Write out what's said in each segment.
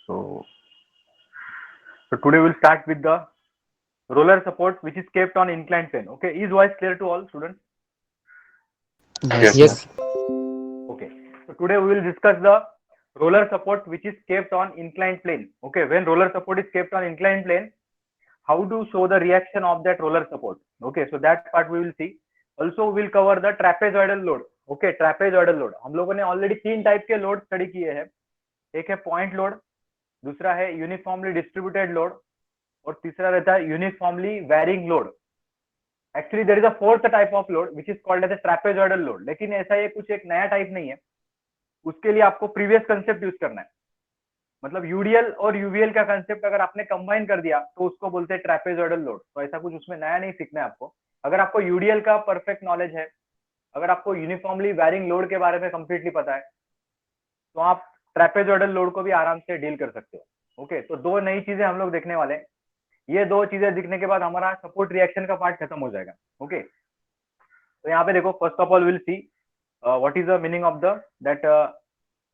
So, so today we'll start with the roller support which is kept on inclined plane. Okay, is voice clear to all students? Yes, Yes, sir. sir. Okay, so today we will discuss the roller support which is kept on inclined plane. Okay, when roller support is kept on inclined plane, how to show the reaction of that roller support. Okay, so that part we will see. Also we'll cover the trapezoidal load. Okay, trapezoidal load हम लोगों ने already तीन type के load study किए हैं. एक है point load, दूसरा है यूनिफॉर्मली डिस्ट्रीब्यूटेड लोड और तीसरा रहता है uniformly varying load. Actually there is a fourth type of load which is called as a trapezoidal load, लेकिन ऐसा ये कुछ एक नया टाइप नहीं है. उसके लिए आपको प्रीवियस कंसेप्ट यूज करना है. मतलब यूडीएल और यूवीएल का कंसेप्ट अगर आपने कंबाइन कर दिया तो उसको बोलते हैं ट्रापेजॉइडल लोड. तो ऐसा कुछ उसमें नया नहीं सीखना है आपको. अगर आपको यूडीएल का परफेक्ट नॉलेज है, अगर आपको यूनिफॉर्मली वेरिंग लोड के बारे में कंप्लीटली पता है, तो आप ट्रापेजॉइडल लोड को भी आराम से डील कर सकते हो. ओके, तो दो नई चीजें हम लोग देखने वाले हैं. ये दो चीजें दिखने के बाद हमारा सपोर्ट रिएक्शन का पार्ट खत्म हो जाएगा. ओके, तो यहाँ पे देखो, first of all will see what is the meaning of the that.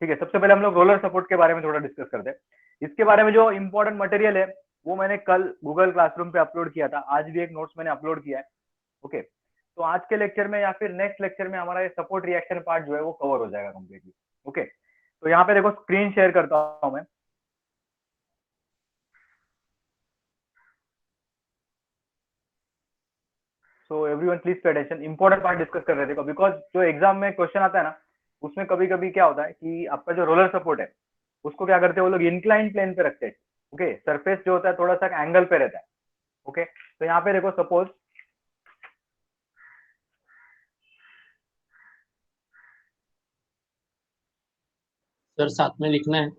ठीक है, सबसे पहले हम लोग रोलर सपोर्ट के बारे में थोड़ा डिस्कस करते हैं. इसके बारे में जो इंपॉर्टेंट मटेरियल है वो मैंने कल गूगल क्लासरूम पे अपलोड किया था. आज भी एक नोट्स मैंने अपलोड किया है. ओके, तो आज के लेक्चर में या फिर नेक्स्ट लेक्चर में हमारा ये सपोर्ट रिएक्शन पार्ट जो है वो कवर हो जाएगा कंप्लीटली. ओके, तो यहाँ पे देखो स्क्रीन शेयर करता हूँ मैं. So everyone please pay attention. Important part discuss कर रहे थे बिकॉज जो एग्जाम में क्वेश्चन आता है ना, उसमें कभी कभी क्या होता है कि आपका जो रोलर सपोर्ट है उसको क्या करते हैं वो लोग इंक्लाइन प्लेन पे रखते हैं. ओके, सरफेस जो होता है थोड़ा सा एंगल पे रहता है. ओके, तो यहाँ पे देखो सपोज सर साथ में लिखना है.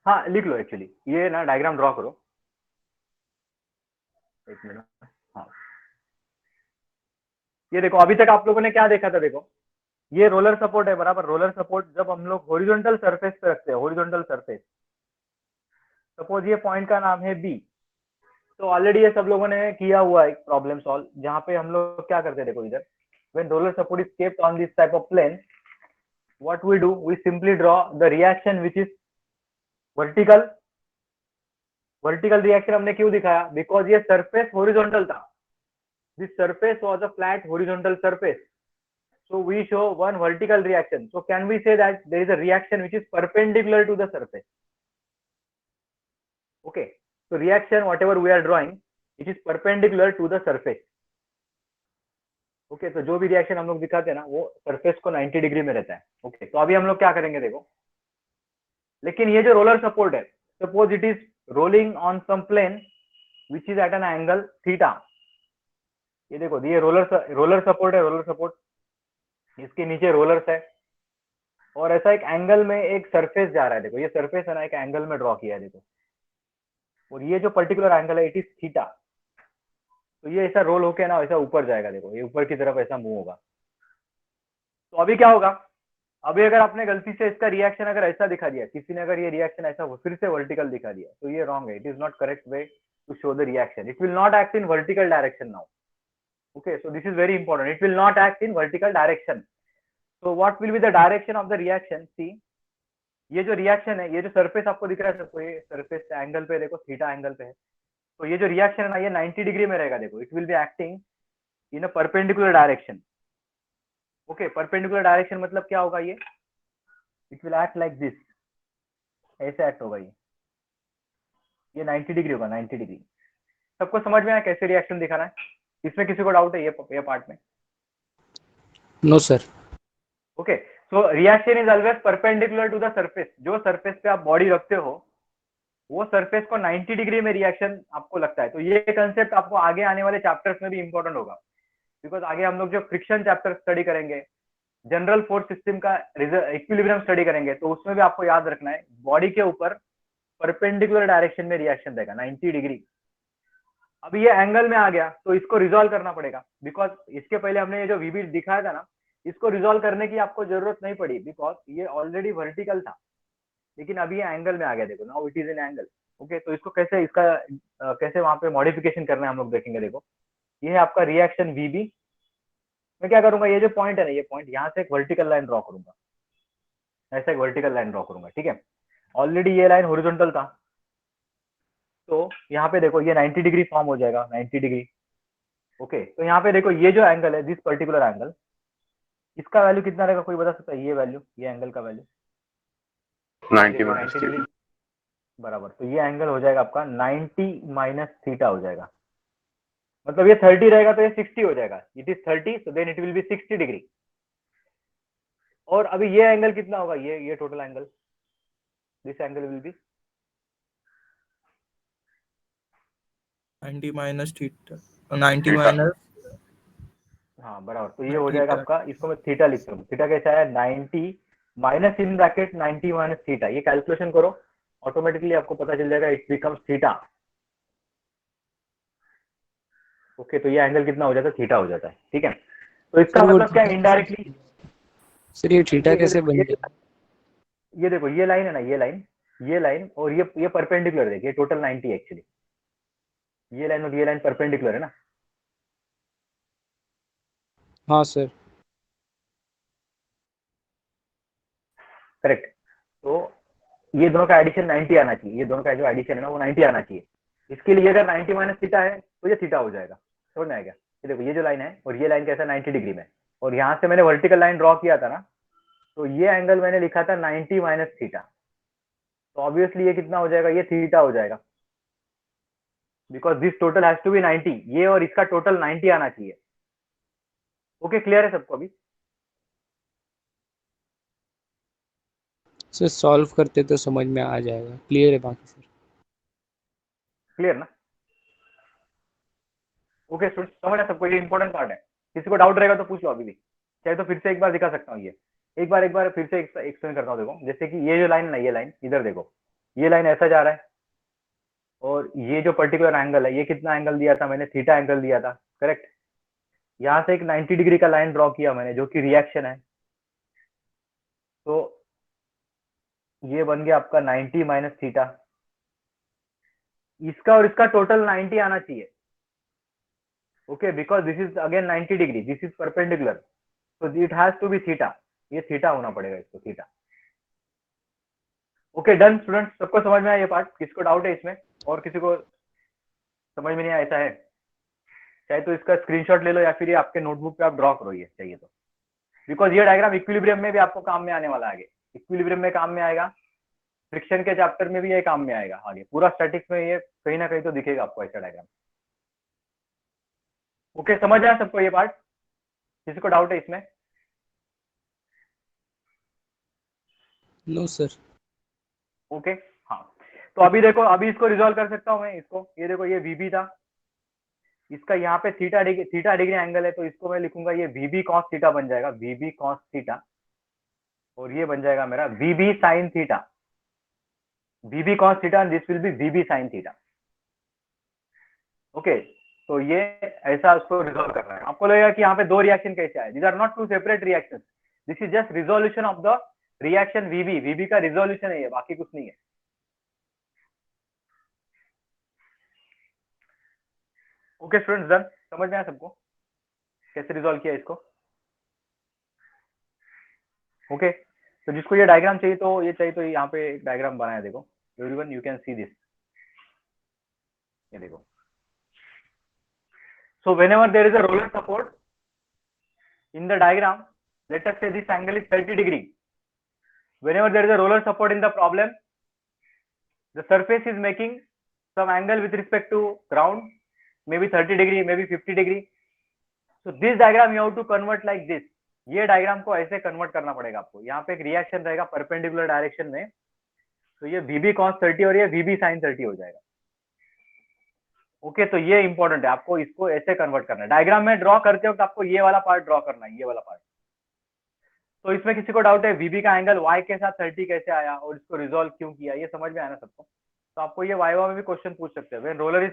हाँ लिख लो. एक्चुअली ये ना डायग्राम ड्रॉ करो. एक मिनट. हाँ, ये देखो अभी तक आप लोगों ने क्या देखा था. देखो ये रोलर सपोर्ट है बराबर. रोलर सपोर्ट जब हम लोग हॉरिजॉन्टल सरफेस पे रखते हैं, हॉरिजॉन्टल सरफेस, सपोज ये पॉइंट का नाम है बी. तो ऑलरेडी ये सब लोगों ने किया हुआ है प्रॉब्लम सॉल्व, जहाँ पे हम लोग क्या करते हैं. देखो इधर, when roller support is kept on this type of plane, what we do, we simply draw the reaction which is vertical. Vertical reaction हमने क्यों दिखाया? बिकॉज ये सरफेस हॉरिजॉन्टल था. This surface was a flat horizontal surface. so we show one vertical reaction. So can we say that there is a reaction which is perpendicular to the surface? Okay, so reaction whatever we are drawing, it is perpendicular to the surface. Okay, तो जो भी reaction हम लोग दिखाते हैं ना वो surface को 90 डिग्री में रहता है. ओके, तो अभी हम लोग क्या करेंगे देखो. लेकिन ये जो रोलर सपोर्ट है, suppose it is rolling on some plane which is at an angle theta. ये देखो, ये रोलर सपोर्ट है. रोलर सपोर्ट, इसके नीचे रोलर्स है और ऐसा एक एंगल में एक सरफेस जा रहा है. देखो ये सरफेस है ना, एक एंगल में ड्रॉ किया है. देखो, और ये जो पर्टिकुलर एंगल है इट इज थीटा. तो ये ऐसा रोल होके ना ऐसा ऊपर जाएगा. देखो ये ऊपर की तरफ ऐसा मूव होगा. तो अभी क्या होगा, अभी अगर आपने गलती से इसका रिएक्शन अगर ऐसा दिखा दिया, किसी ने अगर ये रिएक्शन ऐसा फिर से वर्टिकल दिखा दिया, तो ये रॉन्ग है. It is not correct way to show the reaction. It will not act in vertical direction now. Okay, so this is very important. It will not act in vertical direction. So what will be the direction of the reaction? See, ये जो reaction है, ये जो surface आपको दिख रहा है सबको, ये सरफेस एंगल पे देखो, थीटा एंगल पे है. तो ये जो रिएक्शन है ना ये 90 डिग्री में रहेगा. देखो it will be acting in a perpendicular direction. Okay, perpendicular direction मतलब क्या होगा? It will act like this. ऐसे एक्ट होगा ये 90 डिग्री होगा. 90 डिग्री. सबको समझ में आया कैसे रिएक्शन दिखाना है? इसमें किसी को डाउट है ये पार्ट में? No sir. Okay, so reaction is always perpendicular to the surface. जो सरफेस पे आप बॉडी रखते हो वो सरफेस को 90 डिग्री में रिएक्शन आपको लगता है. तो ये कंसेप्ट आपको आगे आने वाले चैप्टर्स में भी इंपॉर्टेंट होगा. बिकॉज आगे हम लोग जो फ्रिक्शन चैप्टर स्टडी करेंगे, जनरल फोर्स सिस्टम का इक्विलिब्रियम स्टडी करेंगे, तो उसमें भी आपको याद रखना है बॉडी के ऊपर परपेंडिकुलर डायरेक्शन में रिएक्शन देगा 90 डिग्री. अब ये एंगल में आ गया तो इसको रिजॉल्व करना पड़ेगा. बिकॉज इसके पहले हमने ये जो वीबी दिखाया था ना, इसको रिजॉल्व करने की आपको जरूरत नहीं पड़ी बिकॉज ये ऑलरेडी वर्टिकल था. लेकिन अभी ये एंगल में आ गया. देखो now it is in angle. Okay, तो इसको कैसे कैसे वहां पे मॉडिफिकेशन करना है हम लोग देखेंगे. देखो ये है आपका रिएक्शन वीबी. मैं क्या करूंगा, ये जो पॉइंट है ना, ये पॉइंट यहाँ से एक वर्टिकल लाइन ड्रॉ करूंगा. ऐसा एक वर्टिकल लाइन ड्रॉ करूंगा. ठीक है, ऑलरेडी ये लाइन हॉरिजॉन्टल था, तो यहाँ पे देखो ये 90 डिग्री फॉर्म हो जाएगा, 90 डिग्री। ओके, तो यहाँ पे देखो ये जो एंगल है, दिस पर्टिकुलर एंगल, इसका वैल्यू कितना रहेगा, कोई बता सकता है? ये वैल्यू, ये एंगल का वैल्यू 90 देखो minus 90 डिग्री theta. बराबर, तो ये एंगल हो जाएगा आपका 90 माइनस थीटा हो जाएगा। मतलब ये 30 रहेगा तो ये 60 हो जाएगा। It is 30, so then it will be 60 degree. और अभी ये एंगल कितना होगा, ये total angle, this angle will be 90 minus theta, 90 Theta. minus हाँ बराबर, तो ये हो थीटा। जाएगा आपका, इसको मैं थीटा लिखता हूँ। थीटा कैसा है, 90 minus in bracket 90 minus theta. ये कैलकुलेशन करो, ऑटोमेटिकली आपको पता चल जाएगा, इट बिकम्स थीटा। ओके, तो ये एंगल कितना हो जाता है, थीटा हो जाता है। ठीक है, तो इसका सर, वो मतलब क्या है, इनडायरेक्टली सर ये थीटा कैसे बन ये गया? ये देखो ये लाइन है ना, ये लाइन और ये परपेंडिकुलर देखिए, टोटल 90 एक्चुअली, ये लाइन और ये लाइन परपेंडिकुलर है ना। हाँ सर। करेक्ट, तो ये दोनों का एडिशन 90 आना चाहिए, ये दोनों का जो एडिशन है ना वो 90 आना चाहिए। इसके लिए अगर 90 माइनस थीटा है तो ये थीटा हो जाएगा। समझ में आएगा? ये देखो ये जो लाइन है और ये लाइन कैसा 90 डिग्री में, और यहाँ से मैंने वर्टिकल लाइन ड्रॉ किया था ना, तो ये एंगल मैंने लिखा था 90 माइनस थीटा, तो ऑब्वियसली ये कितना हो जाएगा, ये थीटा हो जाएगा, because this total has to be 90। ये और इसका टोटल 90 आना चाहिए। ओके, क्लियर है सबको अभी? सर सॉल्व करते तो समझ में आ जाएगा, क्लियर है बाकी सर। क्लियर ना? ओके स्टूडेंट, समझ है सबको? ये इंपॉर्टेंट पार्ट है। किसी को डाउट रहेगा तो पूछ लो अभी भी, चाहे तो फिर से एक बार दिखा सकता हूँ। ये एक बार फिर से एक्सप्लेन करता हूँ। देखो जैसे कि ये जो लाइन है ना, ये लाइन इधर देखो, ये लाइन ऐसा जा रहा है, और ये जो पर्टिकुलर एंगल है, ये कितना एंगल दिया था मैंने, थीटा एंगल दिया था। करेक्ट, यहाँ से एक 90 डिग्री का लाइन ड्रॉ किया मैंने, जो कि रिएक्शन है, तो ये बन गया आपका 90 माइनस थीटा। इसका और इसका टोटल 90 आना चाहिए। Okay, because this is again 90 degree, this is perpendicular, तो it has to be theta. ये थीटा होना पड़ेगा, इसको थीटा। ओके डन स्टूडेंट, सबको समझ में आया ये पार्ट? किसको डाउट है इसमें, और किसी को समझ में नहीं आया ऐसा है? चाहे तो इसका स्क्रीनशॉट ले लो, या फिर ये आपके नोटबुक पे आप ड्रॉ करो, ये चाहिए तो, बिकॉज ये डायग्राम इक्विलिब्रियम में भी आपको काम में आने वाला है आगे। इक्विलिब्रियम में काम में आएगा, फ्रिक्शन के चैप्टर में भी ये काम में आएगा आगे, पूरा स्टैटिक्स में ये कहीं ना कहीं तो दिखेगा आपको ऐसा डायग्राम। ओके, समझ आया सबको ये पार्ट? किसी को डाउट है इसमें? No sir. ओके, हाँ, तो अभी देखो, अभी इसको रिजॉल्व कर सकता हूँ मैं इसको। ये देखो ये वीबी था, इसका यहाँ पे थीटा डिग्री एंगल है, तो इसको मैं लिखूंगा, ये वीबी कॉस थीटा बन जाएगा, वीबी कॉस थीटा, और ये बन जाएगा मेरा VB sine theta, VB cos theta, and this will be VB sine theta. Okay, तो ये ऐसा उसको रिजॉल्व करना है। आपको लगेगा कि यहाँ पे दो रिएक्शन कैसे आए, these are not two separate reaction, this is just resolution of the reaction VB. VB का रिजोल्यूशन है ये, बाकी कुछ नहीं है। Okay students, done? समझ में आया सबको कैसे रिजॉल्व किया इसको? ओके, तो जिसको ये डायग्राम चाहिए तो यहाँ पे एक डायग्राम बनाया, देखो everyone, you can see this. ये देखो, so whenever there is a roller support in the diagram, let us say this angle is 30 degree. Whenever there is a roller support in the problem, the surface is making some angle with respect to ground, maybe 30 degree, maybe 50 degree. So this diagram you have to convert like this. ये diagram को ऐसे convert करना पड़ेगा आपको। यहाँ पे एक reaction रहेगा परपेंडिकुलर डायरेक्शन में, तो ये वीबी कॉस 30 और ये वीबी साइन 30 हो जाएगा। ओके, तो ये इंपॉर्टेंट है, आपको इसको ऐसे कन्वर्ट करना है। डायग्राम में ड्रॉ करते वक्त आपको ये वाला पार्ट ड्रॉ करना है, ये वाला पार्ट। तो इसमें किसी को डाउट है वीबी का एंगल वाई के साथ 30 कैसे आया और इसको रिजॉल्व क्यों किया? ये समझ में आया ना सबको? तो आपको ये वाइवा में भी क्वेश्चन पूछ सकते हैं। When roller is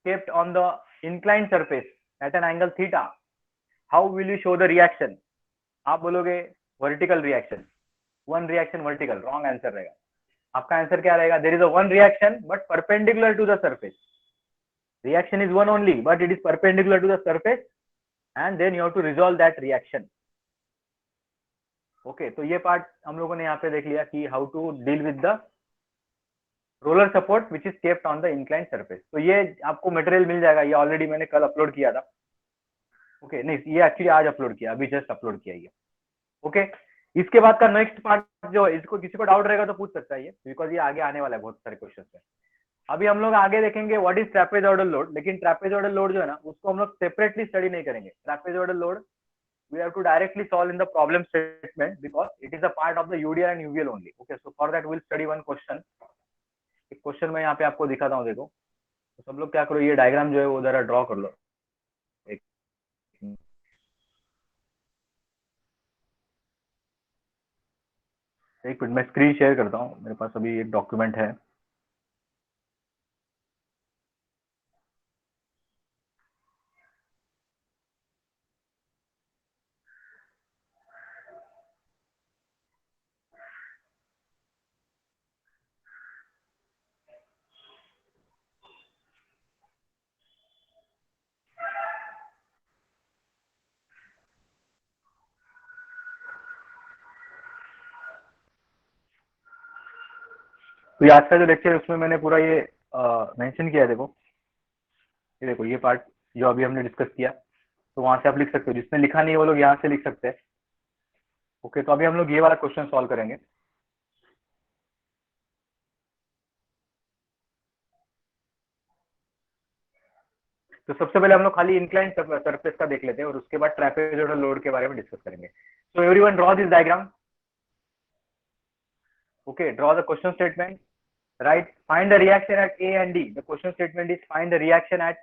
kept on the inclined surface at an angle theta, how will you show the reaction? आप बोलोगे vertical reaction, one reaction vertical, wrong answer रहेगा। आपका आंसर क्या रहेगा? There is a one reaction but perpendicular to the surface. Reaction is one only, but it is perpendicular to the surface, and then you have to resolve that reaction. Okay, तो ये part हम लोगों ने यहाँ पे देख लिया कि how to deal with the roller support which is kept on the inclined surface. तो ये आपको मटेरियल मिल जाएगा, ये ऑलरेडी मैंने कल अपलोड किया था। ओके नहीं, ये एक्चुअली आज अपलोड किया, अभी जस्ट अपलोड किया ये। ओके, इसके बाद का नेक्स्ट पार्ट जो है, इसको किसी को डाउट रहेगा तो पूछ सकता है ये, बिकॉज ये आगे आने वाला है बहुत सारे क्वेश्चन है। अभी हम लोग आगे देखेंगे व्हाट इज ट्रैपेजॉइडल लोड, लेकिन ट्रैपेजॉइडल लोड जो है ना उसको हम लोग सेपरेटली स्टडी नहीं करेंगे। Trapezoidal load we have to directly solve in the problem statement because it is a part of the UDL and UVL only. Okay, so for that we'll study one question. एक question मैं यहाँ पे आपको दिखाता हूँ, देखो। तो सब लोग क्या करो, ये डायग्राम जो है वो जरा ड्रॉ कर लो। एक मिनट, मैं स्क्रीन शेयर करता हूँ, मेरे पास अभी एक डॉक्यूमेंट है। तो ये आज का जो लेक्चर है उसमें मैंने पूरा ये मेंशन किया है, देखो। ये देखो, ये पार्ट जो अभी हमने डिस्कस किया, तो वहां से आप लिख सकते हो। जिसने लिखा नहीं है वो लोग यहाँ से लिख सकते हैं। ओके, तो अभी हम लोग ये वाला क्वेश्चन सॉल्व करेंगे। तो सबसे पहले हम लोग खाली इंक्लाइन सरफेस का देख लेते हैं और उसके बाद ट्रैपेजॉइडल लोड के बारे में डिस्कस करेंगे। So everyone draw this diagram. Okay, draw the question statement, right, find the reaction at A and D. The question statement is find the reaction at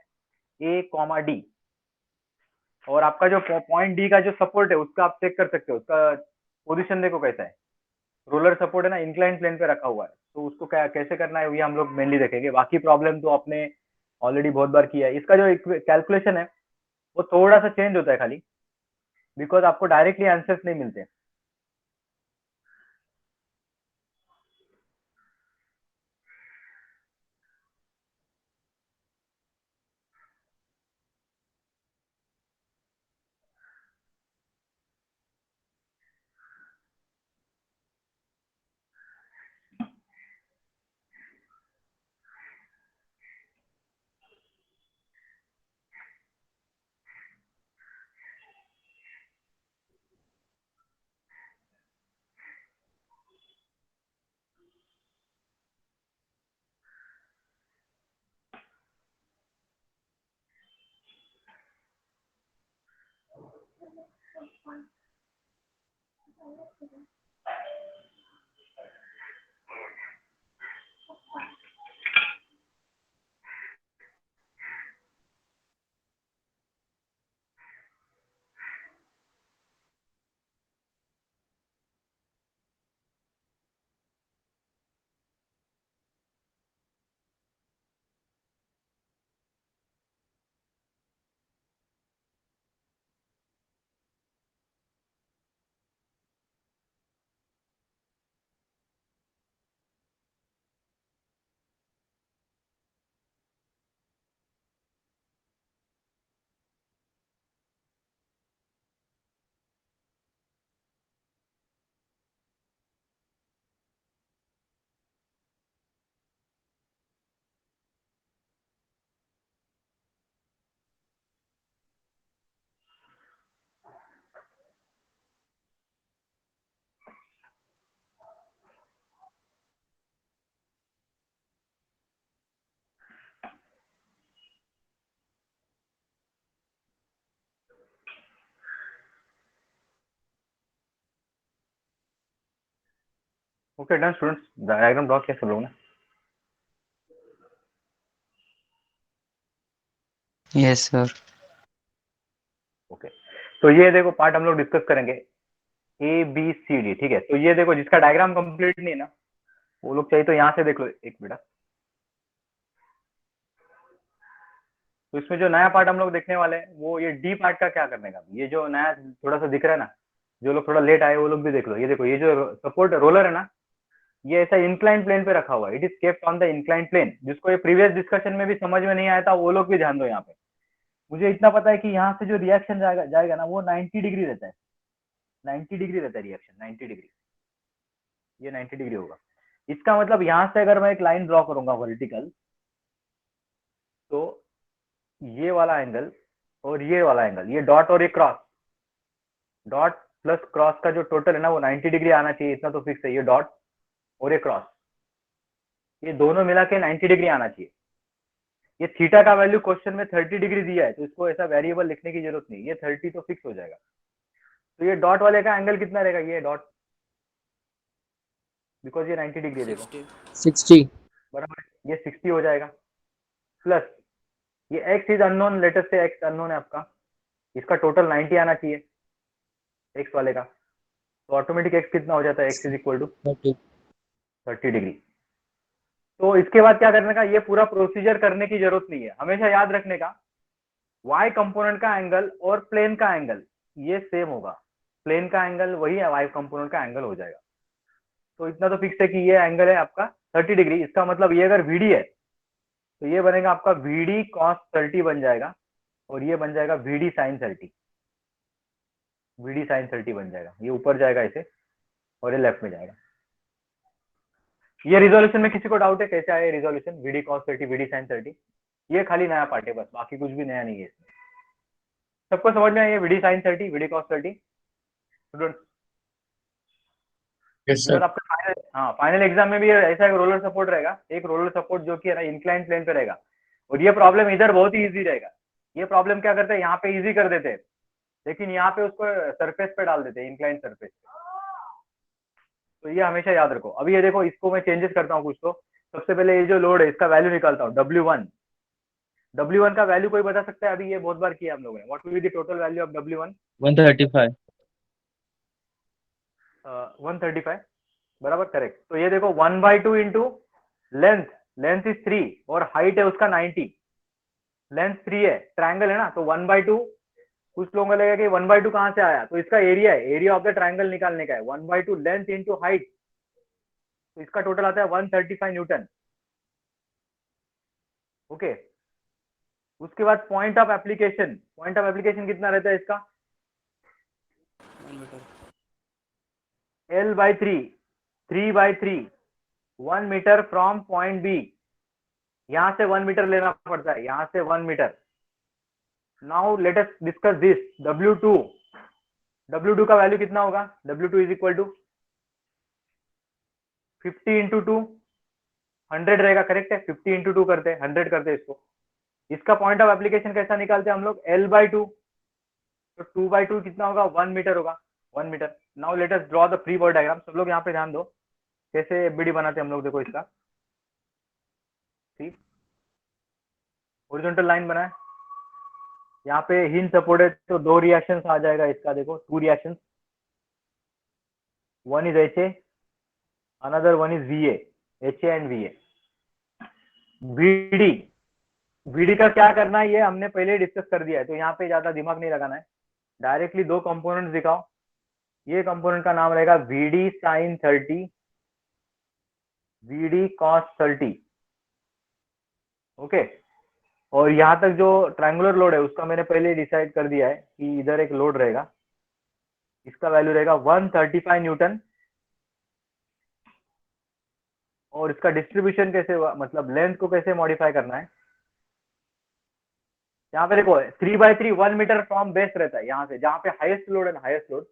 A comma D. और आपका जो point D का जो support है उसका आप check कर सकते हो, उसका पोजीशन देखो कैसा है। रोलर सपोर्ट है ना, इंक्लाइन प्लेन पे रखा हुआ है, तो उसको कैसे करना है ये हम लोग मेनली देखेंगे। बाकी प्रॉब्लम तो आपने ऑलरेडी बहुत बार किया है। इसका जो कैलकुलेशन है वो थोड़ा सा चेंज होता है खाली, बिकॉज आपको डायरेक्टली आंसर्स नहीं मिलते। Okay done students, diagram draw किया सब लोगों ने? Yes sir. ओके, तो ये देखो पार्ट हम लोग डिस्कस करेंगे ए बी सी डी, ठीक है। तो ये देखो, जिसका डायग्राम कंप्लीट नहीं है ना वो लोग चाहिए तो यहाँ से देख लो एक बेटा। तो इसमें जो नया पार्ट हम लोग देखने वाले हैं वो ये डी पार्ट का क्या करने का। ये जो नया थोड़ा सा दिख रहा है ना, जो लोग थोड़ा लेट आए वो लोग भी देख लो। ये देखो, ये जो सपोर्ट रोलर है ना, ये ऐसा इंक्लाइन प्लेन पे रखा हुआ है। It is kept on the inclined plane. जिसको ये प्रीवियस डिस्कशन में भी समझ में नहीं आया था वो लोग भी ध्यान दो यहाँ पे। मुझे इतना पता है कि यहाँ से जो रिएक्शन जाएगा ना वो 90 डिग्री रहता है। 90 डिग्री रहता है रिएक्शन, 90 डिग्री, ये 90 डिग्री होगा। इसका मतलब यहां से अगर मैं एक लाइन ड्रॉ करूंगा वर्टिकल, तो ये वाला एंगल और ये वाला एंगल, ये डॉट और ये क्रॉस, डॉट प्लस क्रॉस का जो टोटल है ना वो 90 डिग्री आना चाहिए, इतना तो फिक्स है। ये डॉट और ये क्रॉस, ये दोनों मिला के 90 डिग्री आना चाहिए। ये थीटा का वैल्यू क्वेश्चन में 30 डिग्री दिया है, तो इसको ऐसा वेरिएबल लिखने की जरूरत नहीं, ये 30 तो फिक्स हो जाएगा। तो ये डॉट वाले का एंगल कितना रहेगा, ये डॉट, बिकॉज ये 90 डिग्री है, देखो 60 बराबर, ये 60 हो जाएगा, प्लस ये x इज अननोन, लेटेस्ट से x अननोन है आपका, इसका टोटल 90 आना चाहिए x वाले का, तो ऑटोमेटिक x कितना हो जाता है, x is equal to 30 degree. तो इसके बाद क्या करने का, ये पूरा प्रोसीजर करने की जरूरत नहीं है, हमेशा याद रखने का y कंपोनेंट का एंगल और प्लेन का एंगल ये सेम होगा, प्लेन का एंगल वही है, y कंपोनेंट का एंगल हो जाएगा। तो इतना तो फिक्स है कि ये एंगल है आपका 30 डिग्री, इसका मतलब ये अगर vd है तो ये बनेगा आपका vd cos 30 बन जाएगा, और ये बन जाएगा vd sin 30, vd sin 30 बन जाएगा, ये ऊपर जाएगा ऐसे और ये लेफ्ट में जाएगा। ये रिजोल्यूशन में किसी को डाउट है कैसे आया resolution, vd cos 30 vd sin 30, ये खाली नया पार्ट है बस, बाकी कुछ भी नया नहीं है इसमें। सबको समझ में आया vd sin 30 vd cos 30 student? Yes sir. आपका फाइनल, हाँ फाइनल एग्जाम में भी ऐसा एक रोलर सपोर्ट रहेगा, एक रोलर सपोर्ट जो कि है ना इंक्लाइन प्लेन पे रहेगा, और ये प्रॉब्लम इधर बहुत ही इजी रहेगा। ये प्रॉब्लम क्या करते हैं, यहाँ पे इजी कर देते हैं, लेकिन यहाँ पे उसको सरफेस पे डाल देते हैं, इंक्लाइन सरफेस पे। तो ये हमेशा याद रखो। अभी ये देखो, इसको मैं चेंजेस करता हूँ कुछ, तो सबसे पहले ये जो लोड है इसका वैल्यू निकालता हूँ, W1। W1 का वैल्यू कोई बता सकता है? अभी ये बहुत बार किया हम लोगों ने, what will be the total value of W1? 135। 135 बराबर, करेक्ट। तो ये देखो 1/2 इंटू लेंथ, लेंथ इज 3 और हाइट है उसका 90, लेंथ 3 है, ट्रायंगल है ना, तो 1/2, कुछ लोगों को लगेगा कि 1/2 कहां से आया, तो इसका एरिया है, एरिया ऑफ द ट्रायंगल निकालने का है, 1/2 लेंथ इंटू हाइट, तो इसका टोटल आता है 135 न्यूटन। ओके, उसके बाद point of application, point of application कितना रहता है इसका, L/3, 3/3, 1 metre from point B, यहां से 1 मीटर लेना पड़ता है, यहां से 1 metre. Now let us discuss this W2। W2 का वैल्यू कितना होगा, W2 is equal to 50 into 2, 100 रहेगा, करेक्ट है, 50 इंटू 2 करते हैं, 100 करते हैं इसको। इसका पॉइंट ऑफ एप्लीकेशन कैसा निकालते हैं हम लोग, L/2, तो 2/2 कितना होगा, 1 मीटर होगा, 1 metre. Now let us draw the free body diagram. सब लोग यहाँ पे ध्यान दो कैसे एफबीडी बनाते हैं हम लोग, देखो इसका, ठीक, हॉरिजॉन्टल लाइन बनाए, यहाँ पे हिंज सपोर्ट है तो 2 रिएक्शंस आ जाएगा इसका, देखो 2 reactions, one is HA, another one is VA, HA and VA। VD, VD का क्या करना है ये हमने पहले डिस्कस कर दिया है, तो यहाँ पे ज्यादा दिमाग नहीं लगाना है, डायरेक्टली 2 कंपोनेंट्स दिखाओ। ये कंपोनेंट का नाम रहेगा VD sin 30, VD cos 30, okay. और यहाँ तक जो ट्रायंगुलर लोड है उसका मैंने पहले डिसाइड कर दिया है कि इधर एक लोड रहेगा, इसका वैल्यू रहेगा 135 न्यूटन, और इसका डिस्ट्रीब्यूशन कैसे हुआ, मतलब लेंथ को कैसे मॉडिफाई करना है। यहाँ पे देखो 3/3, 1 मीटर फ्रॉम बेस रहता है, यहाँ से जहाँ पे हाईएस्ट लोड है ना, हाईएस्ट लोड,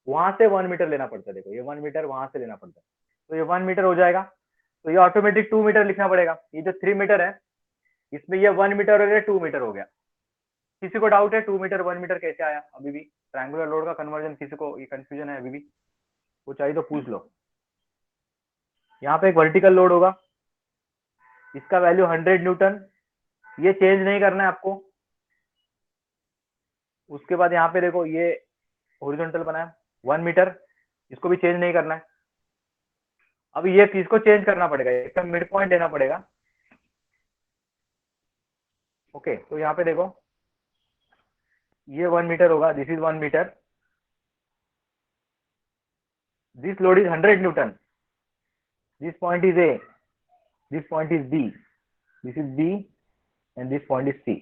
वहां से 1 मीटर लेना पड़ता है, देखो ये 1 मीटर वहां से लेना पड़ता है, तो ये 1 मीटर हो जाएगा, तो ये ऑटोमेटिक 2 मीटर लिखना पड़ेगा। ये जो 3 मीटर है इसमें ये 1 मीटर हो गया, 2 मीटर हो गया। किसी को डाउट है 2 मीटर 1 मीटर कैसे आया, अभी भी ट्रायंगुलर लोड का कन्वर्जन किसी को ये कंफ्यूजन है अभी भी, वो चाहिए तो पूछ लो। यहाँ पे एक वर्टिकल लोड होगा, इसका वैल्यू 100 न्यूटन, ये चेंज नहीं करना है आपको। उसके बाद यहाँ पे देखो ये हॉरिजॉन्टल बनाया 1 मीटर, इसको भी चेंज नहीं करना है। अब ये चीज को चेंज करना पड़ेगा, इसका मिड पॉइंट लेना पड़ेगा, ओके। तो यहाँ पे देखो ये 1 मीटर होगा, this is 1 metre, this load is 100 newton, this point is A, this point is B, this is B, and this point is C.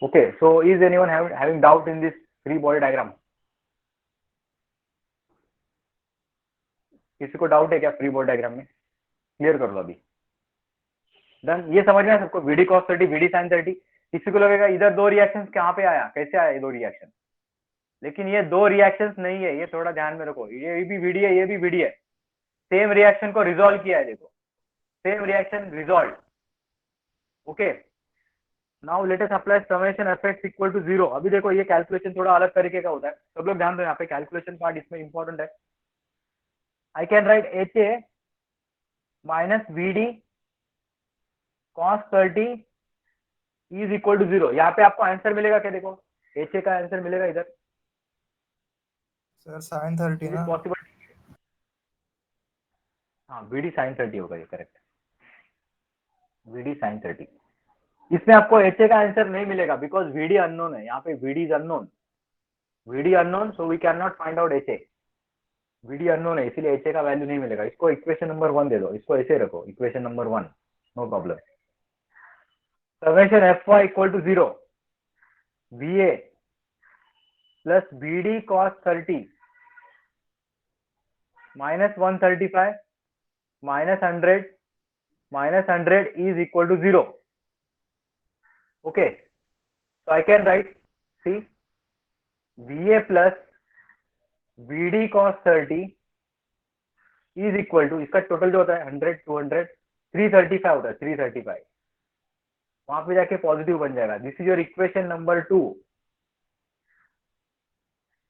Okay, so is anyone having doubt in this free body diagram? किसी को doubt है क्या free body diagram में? Clear कर लो अभी। Done. ये समझ में आया सबको? VD cos 30, VD sin 30। किसी को लगेगा इधर दो रिएक्शंस कहाँ पे आया, कैसे आया ये दो रिएक्शन? लेकिन ये दो रिएक्शंस नहीं है, ये थोड़ा ध्यान में रखो। ये भी VD है, ये भी VD है। सेम रिएक्शन को रिजॉल्व किया है, देखो same reaction resolve. Okay, now let us apply summation FX equal to 0। अभी देखो ये कैलकुलेशन थोड़ा अलग तरीके का होता है, सब लोग ध्यान दो, यहाँ पे कैलकुलेशन पार्ट इसमें इंपॉर्टेंट है। I can write HA minus VD cos 30 is equal to 0। यहाँ पे आपको आंसर मिलेगा क्या? देखो HA का आंसर मिलेगा इधर। सर sin 30 ना। पॉसिबल। हाँ, VD sin 30 होगा ये, करेक्ट। VD sin 30। इसमें आपको HA का आंसर नहीं मिलेगा बिकॉज VD अननोन है। यहाँ पे VD is unknown, VD unknown, so we can not find out HA। VD unknown है, इसीलिए HA का वैल्यू नहीं मिलेगा। इसको इक्वेशन नंबर 1 दे दो, इसको ऐसे रखो, equation number 1, no problem. Summation Fy equal to 0 VA plus VD cos 30 minus 135 minus 100 is equal to 0. Okay, so I can write, see, VA plus VD cos 30 is equal to, इसका total जो होता है 100, 200, 335 होता है, 335। वहां पे जाके positive बन जाएगा। This is your equation number 2।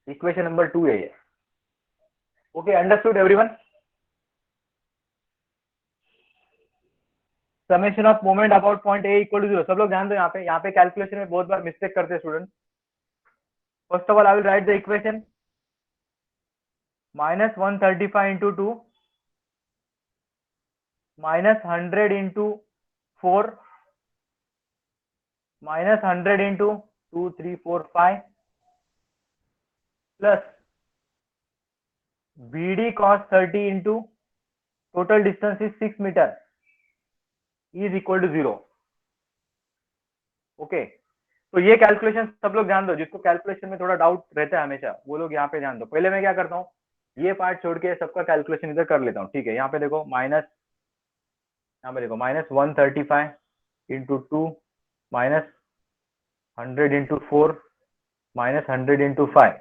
Equation number 2 है ये। Okay, understood everyone? Summation of moment about point A equal to 0। सब लोग ध्यान दो, यहाँ पे कैलकुलेशन में बहुत बार मिस्टेक करते हैं student. First of all I will write the equation minus 135 into 2 minus 100 into 4 minus 100 into 2, 3, 4, 5 plus BD cos 30 into total distance is 6 metre is equal to 0। Okay, तो ये कैलकुलेशन सब लोग ध्यान दो। जिसको कैलकुलेशन में थोड़ा डाउट रहता है हमेशा, वो लोग यहाँ पे ध्यान दो। पहले मैं क्या करता हूँ, ये पार्ट छोड़ के सबका कैलकुलेशन इधर कर लेता हूँ। ठीक है, यहाँ पे देखो माइनस, यहाँ पे देखो minus 135 into 2 minus 100 into 4 minus 100 into 5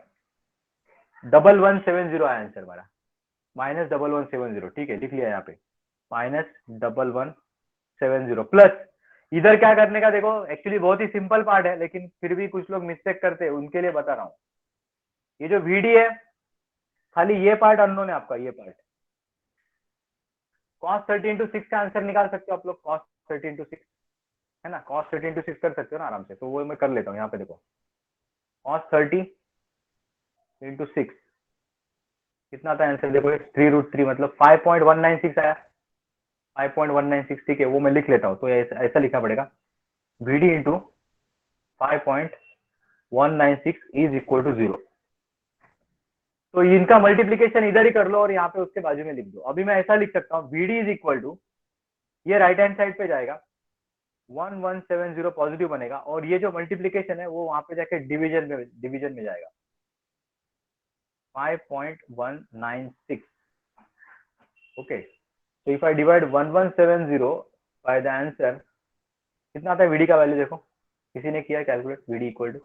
1170 आया आंसर हमारा, माइनस 1170। ठीक है, लिख लिया यहाँ पे माइनस 1170 प्लस इधर क्या करने का, देखो एक्चुअली बहुत ही सिंपल पार्ट है, लेकिन फिर भी कुछ लोग मिस्टेक करते हैं, उनके लिए बता रहा हूँ। ये जो VD है, खाली ये पार्ट अननोन है आपका, ये पार्ट। cos 30 इंटू 6 का आंसर निकाल सकते हो आप लोग, cos 30 इंटू 6 है ना, cos 30 इंटू 6 कर सकते हो ना आराम से। तो वो मैं कर लेता हूँ। यहाँ पे देखो cos 30 इंटू 6 कितना था आंसर, देखो 3√3 मतलब 5.196 आया, 5.196। ठीक है, वो मैं लिख लेता हूँ। तो ऐसा लिखना पड़ेगा, VD into 5.196 is equal to 0। तो इनका मल्टीप्लीकेशन इधर ही कर लो और यहाँ पे उसके बाजू में लिख दो। अभी मैं ऐसा लिख सकता हूँ, VD इज इक्वल टू, ये राइट हैंड साइड पे जाएगा, 1170 पॉजिटिव बनेगा, और ये जो मल्टीप्लीकेशन है वो वहां पे जाके डिवीजन में जाएगा, 5.196। Okay, so if I divide 1170 by the answer, कितना आता है VD का वैल्यू? देखो किसी ने किया calculate, VD equal to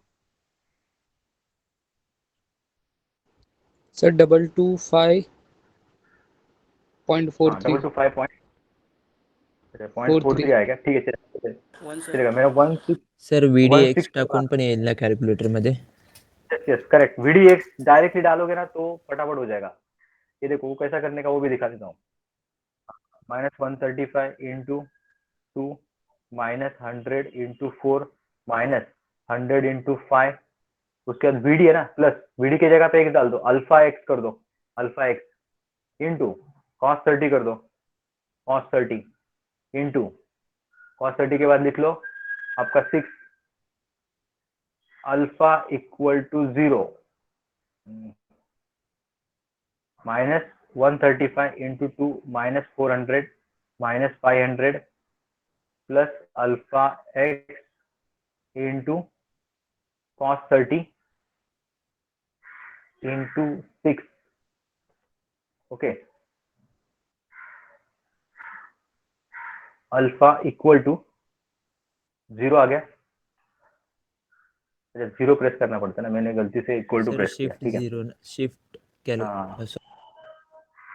sir 225.43 225.43 आएगा। ठीक है, चलेगा मेरा 16। सर VD 16 एक्स टाकून पण येईल ना कॅल्क्युलेटर मध्ये? Yes correct, VD x directly डालोगे ना तो फटाफट हो जाएगा। ये देखो वो कैसा करने का वो भी दिखा देता हूँ। Minus 135 into 2 minus 100 into 4 minus 100 into 5, उसके बाद VD है ना, प्लस VD की जगह पे x डाल दो, अल्फा एक्स कर दो, अल्फा एक्स इंटू cos 30 कर दो, cos 30 इंटू cos 30 के बाद लिख लो आपका 6 alpha equal to 0 minus 135 into 2 minus 400 minus 500 plus alpha x into cos 30 into 6। Okay, alpha equal to 0 आ गया। अच्छा 0 प्रेस करना पड़ता है ना, मैंने गलती से इक्वल टू सर प्रेस किया, शिफ्ट ठीक है। 0 शिफ्ट कॅलो हाँ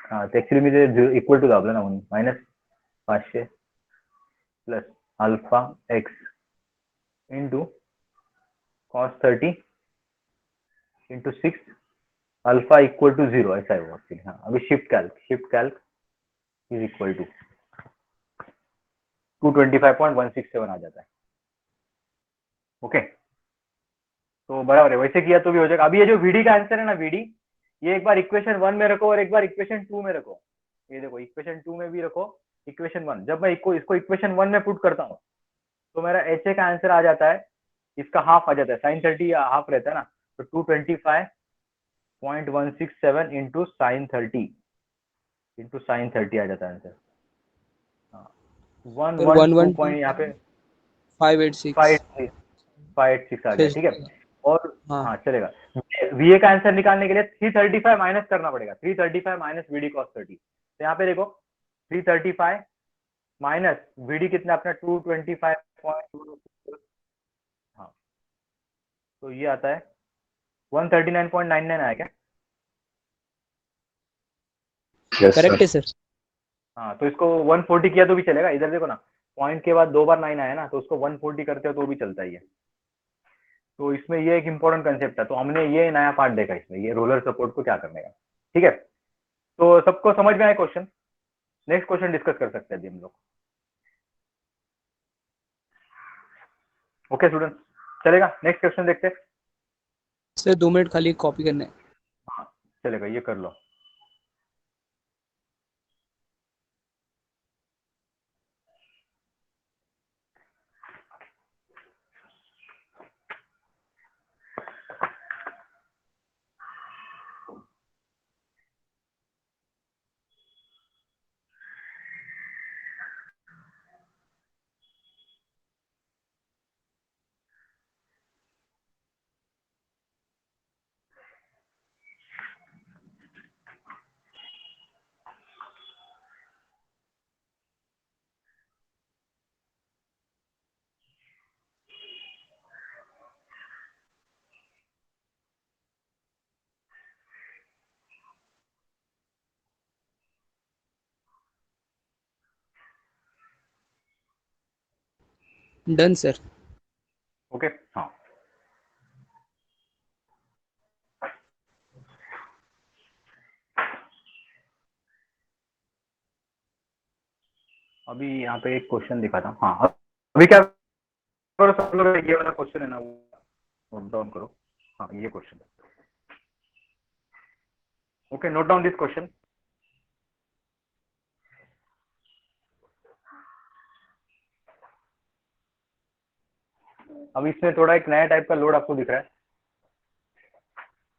हाँ, तर ऍक्च्युली मी ते इक्वल टू दाबलं ना म्हणून minus 500 plus alpha x into cos 30 into 6 alpha equal to 0 ऐसा है वो एक्चुअली। हाँ अभी shift calc is equal to 225.167 आ जाता है। ओके तो बराबर है, वैसे किया तो भी हो जाएगा। अभी ये जो वीडी का आंसर है ना, वीडी ये एक बार इक्वेशन 1 में रखो और एक बार इक्वेशन 2 में रखो। ये देखो इक्वेशन 2 में भी रखो, इक्वेशन 1। जब मैं इसको इक्वेशन 1 में पुट करता हूँ तो मेरा एच ए का आंसर आ जाता है, इसका हाफ आ जाता है, साइन 30 हाफ रहता है ना, तो 225.167 इंटू साइन 30 आ जाता है आंसर। हाँ, सर 112 पॉइंट यहाँ पे 112586 586 आ गया, ठीक है। और हाँ हाँ चलेगा। वीए का आंसर निकालने के लिए 335 माइनस करना पड़ेगा, 335 माइनस वीडी कॉस 30। तो यहाँ पे देखो 335 माइनस वीडी कितना अपना 225. हाँ तो ये आता है 139.99 आया क्या? यस करेक्ट है सर। सर। हाँ तो इसको 140 किया तो भी चलेगा। इधर देखो ना, पॉइंट के बाद 2 बार 9 आया ना, तो उसको 140 करते हो तो भी चलता ही है। तो इसमें ये एक इंपॉर्टेंट कंसेप्ट है, तो हमने ये नया पार्ट देखा इसमें, ये रोलर सपोर्ट को क्या करने का। ठीक है तो सबको समझ में आया क्वेश्चन? नेक्स्ट क्वेश्चन डिस्कस कर सकते हैं अभी हम लोग। ओके स्टूडेंट, चलेगा। नेक्स्ट क्वेश्चन देखते हैं। सर 2 मिनट खाली कॉपी करना है। हाँ चलेगा, ये कर लो। Done sir. ओके हाँ अभी यहाँ पे एक क्वेश्चन दिखा था। हाँ अभी क्या करो सब लोग, ये वाला क्वेश्चन है ना वो नोट डाउन करो। हाँ ये question, okay note down this question. अब इसमें थोड़ा एक नया टाइप का लोड आपको दिख रहा है,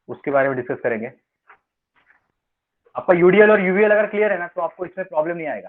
उसके बारे में डिस्कस करेंगे। आपका यूडीएल और यूवीएल अगर क्लियर है ना, तो आपको इसमें प्रॉब्लम नहीं आएगा।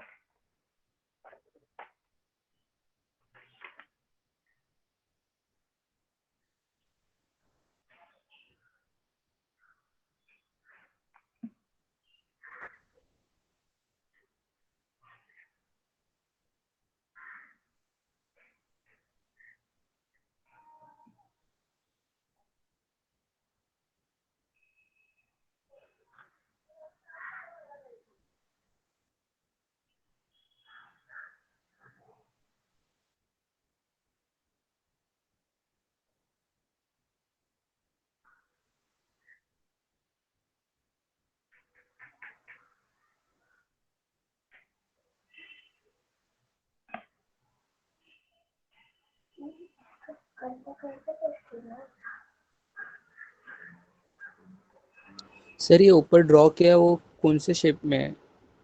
सर ये ऊपर ड्रॉ किया है वो कौन से शेप में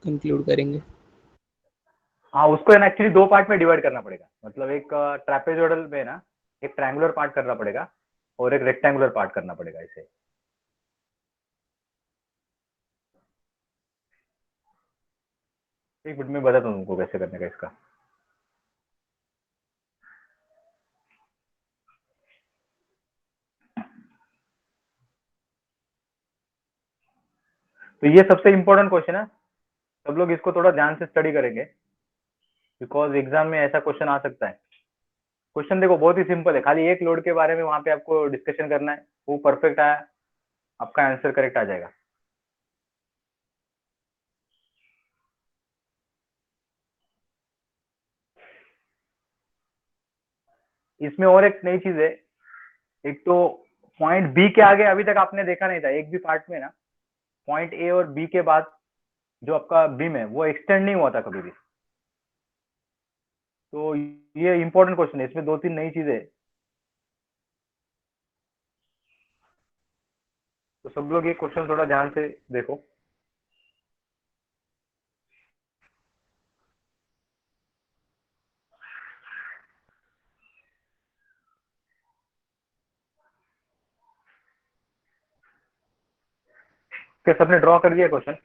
कंक्लूड करेंगे? हाँ उसको ना एक्चुअली दो पार्ट में डिवाइड करना पड़ेगा। मतलब एक ट्रापेजोइडल में ना एक ट्रायंगुलर पार्ट करना पड़ेगा और एक रेक्टेंगुलर पार्ट करना पड़ेगा इसे। एक मिनट में बताता हूँ तुमको कैसे करने का इसका। तो ये सबसे इंपॉर्टेंट क्वेश्चन है, सब लोग इसको थोड़ा ध्यान से स्टडी करेंगे। बिकॉज एग्जाम में ऐसा क्वेश्चन आ सकता है। क्वेश्चन देखो बहुत ही सिंपल है, खाली एक लोड के बारे में वहां पे आपको डिस्कशन करना है, वो परफेक्ट आया आपका आंसर करेक्ट आ जाएगा। इसमें और एक नई चीज है, एक तो पॉइंट बी के आगे अभी तक आपने देखा नहीं था एक भी पार्ट में ना, पॉइंट ए और बी के बाद जो आपका बीम है वो एक्सटेंड नहीं हुआ था कभी भी। तो ये इंपॉर्टेंट क्वेश्चन है, इसमें दो तीन नई चीजें है। तो सब लोग ये क्वेश्चन थोड़ा ध्यान से देखो। क्या सबने ड्रॉ कर दिया क्वेश्चन?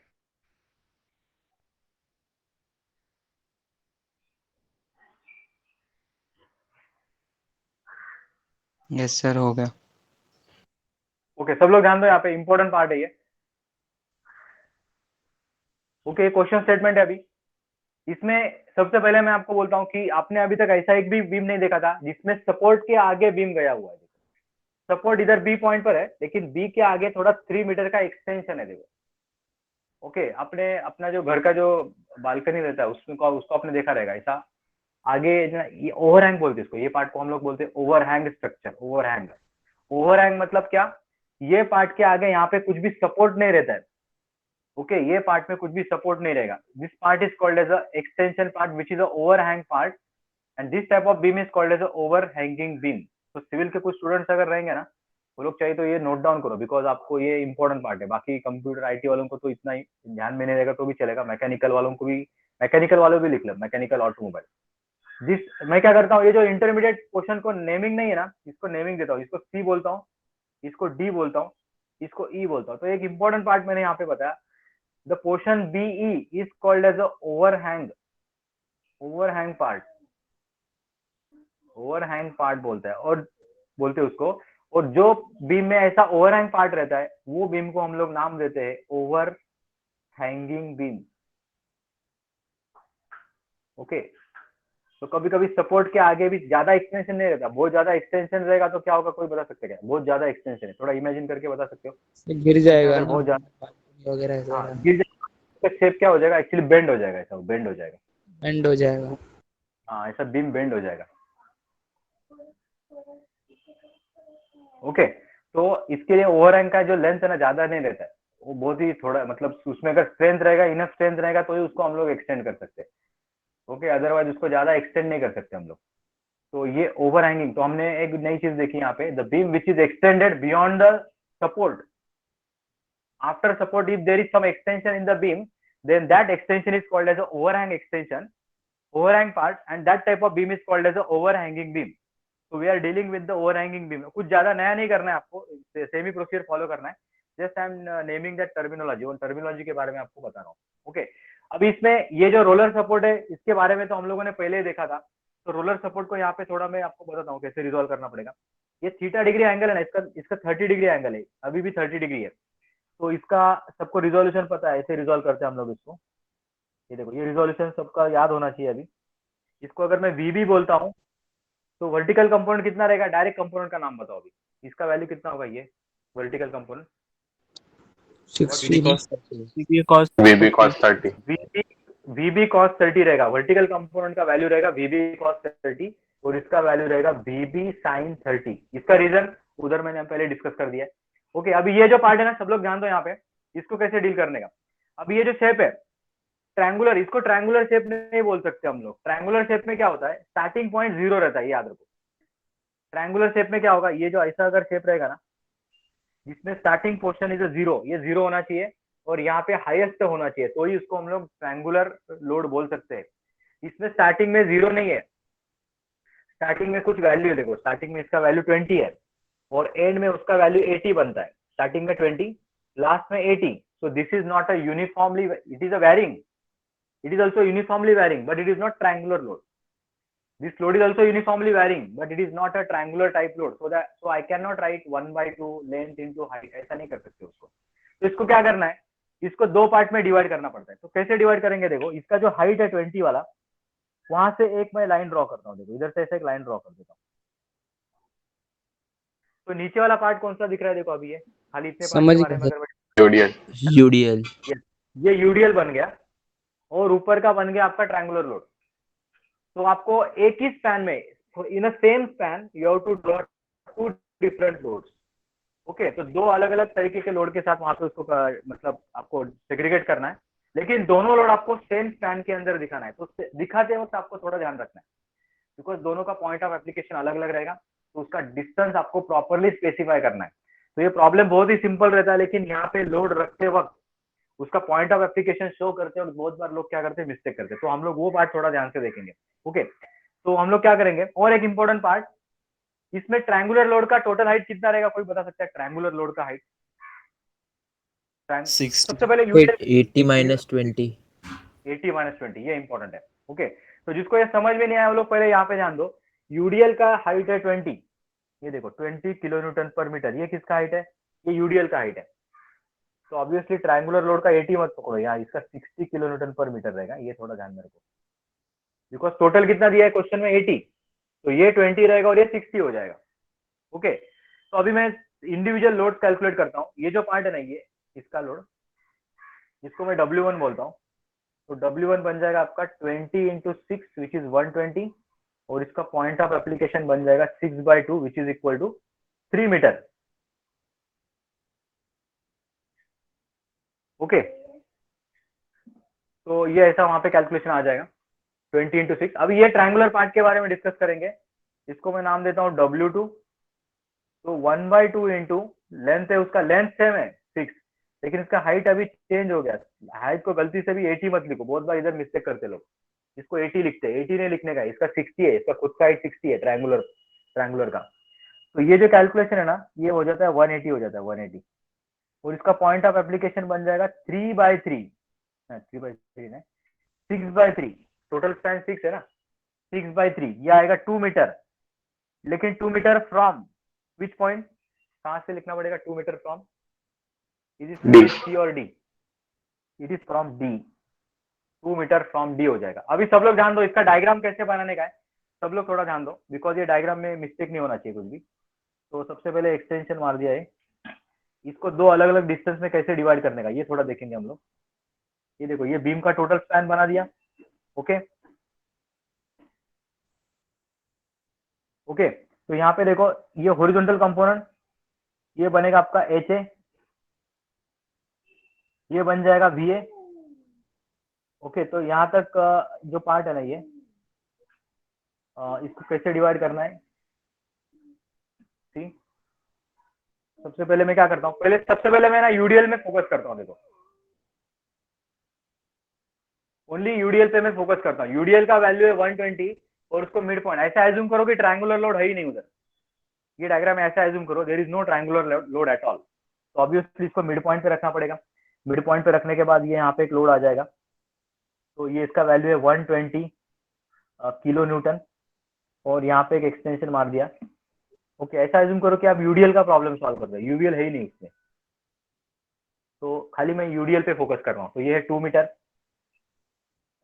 यस सर, हो गया। ओके सब लोग ध्यान दो, यहाँ पे इंपॉर्टेंट पार्ट है ये। ओके क्वेश्चन स्टेटमेंट है अभी। इसमें सबसे पहले मैं आपको बोलता हूँ कि आपने अभी तक ऐसा एक भी बीम नहीं देखा था जिसमें सपोर्ट के आगे बीम गया हुआ है। सपोर्ट इधर बी पॉइंट पर है, लेकिन बी के आगे थोड़ा 3 मीटर का एक्सटेंशन है देखो। ओके आपने अपना जो घर का जो बालकनी रहता है उसमें उसको आपने देखा रहेगा ऐसा आगे ये ओवरहैंग बोलते हैं इसको, ये पार्ट को हम लोग बोलते हैं ओवरहैंग स्ट्रक्चर। ओवरहैंग, ओवरहैंग मतलब क्या, ये पार्ट के आगे यहाँ पे कुछ भी सपोर्ट नहीं रहता है। ओके ये पार्ट में कुछ भी सपोर्ट नहीं रहेगा। This part is called as a extension part which is a overhang part, and this type of beam is called as a overhanging beam. तो सिविल के कुछ स्टूडेंट्स अगर रहेंगे ना, वो लोग चाहिए तो ये नोट डाउन करो, बिकॉज आपको ये इंपॉर्टेंट पार्ट है। बाकी कंप्यूटर आईटी वालों को तो इतना ही ध्यान में नहीं रहेगा तो भी चलेगा, मैकेनिकल वालों को भी, मैकेनिकल वालों भी लिख लो, मैकेनिकल ऑटोमोबाइल। जिस मैं क्या करता हूँ, ये जो इंटरमीडिएट क्वेश्चन को नेमिंग नहीं है ना, इसको नेमिंग देता हूँ। इसको सी बोलता हूँ, इसको डी बोलता हूँ, इसको ई बोलता हूँ। तो एक इंपॉर्टेंट पार्ट मैंने यहाँ पे बताया, the portion BE is called as a overhang, overhang part, overhang part बोलता है और बोलते हैं उसको। और जो बीम में ऐसा ओवरहैंग पार्ट रहता है वो बीम को हम लोग नाम देते हैं ओवर हैंगिंग बीम। ओके तो कभी कभी सपोर्ट के आगे भी ज्यादा एक्सटेंशन नहीं रहता, बहुत ज्यादा एक्सटेंशन रहेगा तो क्या होगा कोई बता सकते क्या? बहुत ज्यादा एक्सटेंशन है, थोड़ा इमेजिन करके बता सकते हो? सर गिर इसमें जाएगा अगर ना बहुत ज्यादा बालकनी वगैरह हाँ ऐसा, गिर जाएगा, शेप क्या हो जाएगा एक्चुअली, बेंड हो जाएगा, ऐसा बेंड हो जाएगा। एंड हो जाएगा। हाँ ऐसा बीम बेंड हो जाएगा। ओके तो इसके लिए ओवरहैंग का जो लेंथ है ना ज्यादा नहीं रहता है, वो बहुत ही थोड़ा, मतलब उसमें अगर स्ट्रेंथ रहेगा, इनफ स्ट्रेंथ रहेगा तो ही उसको हम लोग एक्सटेंड कर सकते हैं। ओके अदरवाइज उसको ज्यादा एक्सटेंड नहीं कर सकते हम लोग। तो ये ओवर हैंगिंग, तो हमने एक नई चीज देखी यहाँ पे, the beam which is extended beyond the support, after support if there is some extension in the beam, then that extension is called as a overhang extension, overhang part, and that type of beam is called as a overhanging beam. So we are dealing with the overhanging beam. कुछ ज्यादा नया नहीं करना है आपको, semi procedure follow करना है। Just I am naming that terminology, और टर्मिनोलॉजी के बारे में आपको बता रहा हूँ। ओके अभी इसमें ये जो रोलर सपोर्ट है इसके बारे में तो हम लोगों ने पहले ही देखा था। तो रोलर सपोर्ट को यहाँ पे थोड़ा मैं आपको बताता हूँ कैसे रिजॉल्व करना पड़ेगा। ये थीटा डिग्री एंगल है ना, इसका 30 डिग्री एंगल है, अभी भी 30 डिग्री है। तो इसका सबको रिजोल्यूशन पता है, ऐसे रिजॉल्व करते हैं हम लोग इसको। ये देखो ये रिजोल्यूशन सबका याद होना चाहिए। अभी इसको अगर मैं वीबी बोलता हूँ तो वर्टिकल कंपोनेंट कितना रहेगा, डायरेक्ट कंपोनेंट का नाम बताओ अभी, इसका वैल्यू कितना होगा ये vertical component? 60 VB cos VB cos 30. वीबी कॉस 30 रहेगा, वर्टिकल कंपोनेंट का वैल्यू रहेगा वीबी कॉस 30, और इसका वैल्यू रहेगा वीबी साइन 30। इसका रीजन उधर मैंने पहले डिस्कस कर दिया है। ओके अभी ये जो पार्ट है ना, सब लोग ध्यान दो यहाँ पे, इसको कैसे डील करने का। अभी ये जो शेप है ट्रायंगुलर, इसको ट्रायंगुलर शेप नहीं बोल सकते हम लोग। ट्रायंगुलर शेप में क्या होता है, स्टार्टिंग पॉइंट 0 रहता है, याद रखो। ट्रायंगुलर शेप में क्या होगा, ये जो ऐसा अगर शेप रहेगा ना जिसमें स्टार्टिंग पोर्शन इज 0, ये 0 होना चाहिए और यहाँ पे हाईएस्ट होना चाहिए, तो ही उसको हम लोग ट्रायंगुलर लोड बोल सकते हैं। इसमें स्टार्टिंग में 0 नहीं है, स्टार्टिंग में कुछ वैल्यू है, देखो स्टार्टिंग में इसका वैल्यू 20 है और एंड में उसका वैल्यू 80 बनता है। स्टार्टिंग में 20, लास्ट में 80। सो this is not a uniformly, it is a varying, it is also uniformly varying but it is not triangular load. This load is also uniformly varying but it is not a triangular type load, so I cannot write 1/2 length into height, ऐसा नहीं कर सकते उसको। तो इसको क्या करना है, इसको दो पार्ट में डिवाइड करना पड़ता है। तो कैसे डिवाइड करेंगे, देखो इसका जो हाइट है 20 वाला, वहां से एक मैं लाइन ड्रॉ करता हूँ, देखो इधर से ऐसे एक लाइन ड्रॉ कर देता हूँ। तो नीचे वाला पार्ट कौन सा दिख रहा है, देखो अभी ये खाली इतने पार्ट समझ के गया बारे में सर। अगर यूडीएल यूडीएल ये यूडीएल बन गया और ऊपर का बन गया आपका ट्रायंगुलर लोड। तो आपको एक ही स्पैन में, in a same span you have to draw two different loads. Okay, तो दो अलग अलग तरीके के लोड के साथ वहां पे उसको मतलब आपको सेग्रीगेट करना है, लेकिन दोनों लोड आपको सेम स्पैन के अंदर दिखाना है। तो दिखाते वक्त आपको थोड़ा ध्यान रखना है, बिकॉज दोनों का पॉइंट ऑफ एप्लीकेशन अलग अलग रहेगा, तो उसका डिस्टेंस आपको प्रॉपरली स्पेसिफाई करना है। तो ये प्रॉब्लम बहुत ही सिंपल रहता है, लेकिन यहाँ पे लोड रखते वक्त उसका पॉइंट ऑफ एप्लीकेशन शो करते वक्त बहुत बार लोग क्या करते हैं, मिस्टेक करते हैं। तो हम लोग वो पार्ट थोड़ा ध्यान से देखेंगे। ओके, तो हम लोग क्या करेंगे, और एक इंपॉर्टेंट पार्ट, इसमें ट्रायंगुलर लोड का टोटल हाइट कितना रहेगा, कोई बता सकता है ट्रायंगुलर लोड का हाइट? 60 सबसे पहले यूडीएल 80 माइनस 20 80 माइनस 20, ये इंपॉर्टेंट है। ओके, तो जिसको ये समझ में नहीं आया वो लोग पहले यहाँ पे ध्यान दो। यूडीएल का हाइट है 20, ये देखो 20 किलो न्यूटन पर मीटर, ये किसका हाइट है, ये यूडीएल का हाइट है। तो ऑब्वियसली ट्रायंगुलर लोड का 80 मत पकड़ो, यहाँ इसका 60 किलो न्यूटन पर मीटर रहेगा, ये थोड़ा ध्यान में रखो, बिकॉज टोटल कितना दिया है क्वेश्चन में 80, तो ये 20 रहेगा और ये 60 हो जाएगा। ओके, तो अभी मैं इंडिविजुअल लोड कैलकुलेट करता हूँ। ये जो पार्ट है ना, ये इसका लोड, जिसको मैं W1 बोलता हूँ, तो W1 बन जाएगा आपका 20 इंटू 6 विच इज 120, और इसका पॉइंट ऑफ एप्लीकेशन बन जाएगा 6/2 which is equal to 3 metre. Okay, तो ये ऐसा वहां पे कैलकुलेशन आ जाएगा 20 इंटू 6। अभी ये ट्रायंगुलर पार्ट के बारे में डिस्कस करेंगे, इसको मैं नाम देता हूँ W2। तो 1/2 इंटू लेंथ है, उसका लेंथ सेम है 6, लेकिन इसका हाइट अभी चेंज हो गया। हाइट को गलती से भी 80 मत लिखो, बहुत बार इधर मिस्टेक करते लोग, इसको 80 लिखते हैं, 80 नहीं लिखने का, इसका 60 है, इसका खुद का हाइट 60 है ट्रायंगुलर का। तो ये जो कैलकुलेशन है ना, ये हो जाता है 180 हो जाता है 180, और इसका पॉइंट ऑफ एप्लीकेशन बन जाएगा 3/3, 3/3 है 6/3, टोटल स्पैन 6 है ना, 6/3 ये आएगा 2 मीटर। लेकिन 2 मीटर फ्रॉम विच पॉइंट, कहां से लिखना पड़ेगा 2 metre from, is it D. C और D, it is from D, 2 metre from D हो जाएगा। अभी सब लोग ध्यान दो, इसका डायग्राम कैसे बनाने का है, सब लोग थोड़ा ध्यान दो, बिकॉज ये डायग्राम में मिस्टेक नहीं होना चाहिए कुछ भी। तो सबसे पहले एक्सटेंशन मार दिया है, इसको दो अलग अलग डिस्टेंस में कैसे डिवाइड करने का ये थोड़ा देखेंगे हम लोग। ये देखो, ये बीम का टोटल स्पैन बना दिया। ओके ओके, तो यहाँ पे देखो, ये हॉरिजॉन्टल कंपोनेंट ये बनेगा आपका एच ए, ये बन जाएगा वी ए। ओके, तो यहाँ तक जो पार्ट है ना, ये इसको कैसे डिवाइड करना है, सी सबसे पहले मैं क्या करता हूँ, सबसे पहले मैं ना यूडीएल में फोकस करता हूँ। देखो, ओनली यूडीएल पे मैं फोकस करता हूँ। यूडीएल का वैल्यू है 120 और उसको मिड पॉइंट, ऐसा एज्यूम करो कि ट्रायंगुलर लोड है ही नहीं उधर, ये डायग्राम ऐसा एज्यूम करो, there is no triangular load at all. तो ऑब्वियसली इसको मिड पॉइंट पे रखना पड़ेगा। मिड पॉइंट पे रखने के बाद ये यहाँ पे एक लोड आ जाएगा, तो ये इसका वैल्यू है 120 किलो न्यूटन, और यहाँ पे एक एक्सटेंशन मार दिया। ओके, ऐसा एज्यूम करो कि आप यूडीएल का प्रॉब्लम सॉल्व कर रहे हो, यूडीएल है ही नहीं इसमें, तो खाली मैं यूडीएल पे फोकस कर रहा हूँ। तो ये है 2 मीटर,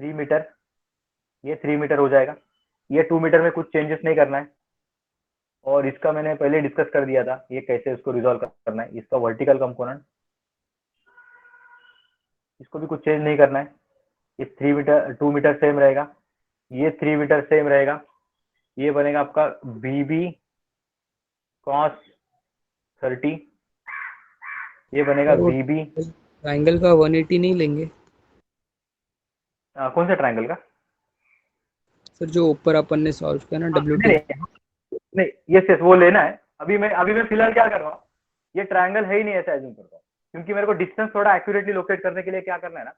3 मीटर, ये 3 मीटर हो जाएगा। ये 2 मीटर में कुछ चेंजेस नहीं करना है, और इसका मैंने पहले डिस्कस कर दिया था ये कैसे इसको रिजॉल्व करना है। इसका वर्टिकल कंपोनेंट, इसको भी कुछ चेंज नहीं करना है, ये 3 मीटर 2 मीटर सेम रहेगा, ये 3 मीटर सेम रहेगा। ये बनेगा आपका BB cos 30, ये बनेगा सर वो BB ट्रायंगल का 180 नहीं लेंगे कौन सा ट्रायंगल का, सर, जो ऊपर अपन ने सॉल्व किया ना नहीं W2? नहीं, यस यस वो लेना है। अभी मैं फिलहाल क्या कर रहा हूँ, ये ट्रायंगल है ही नहीं ऐसा एज्यूम करता हूँ, क्योंकि मेरे को डिस्टेंस थोड़ा एक्यूरेटली लोकेट करने के लिए क्या करना है ना,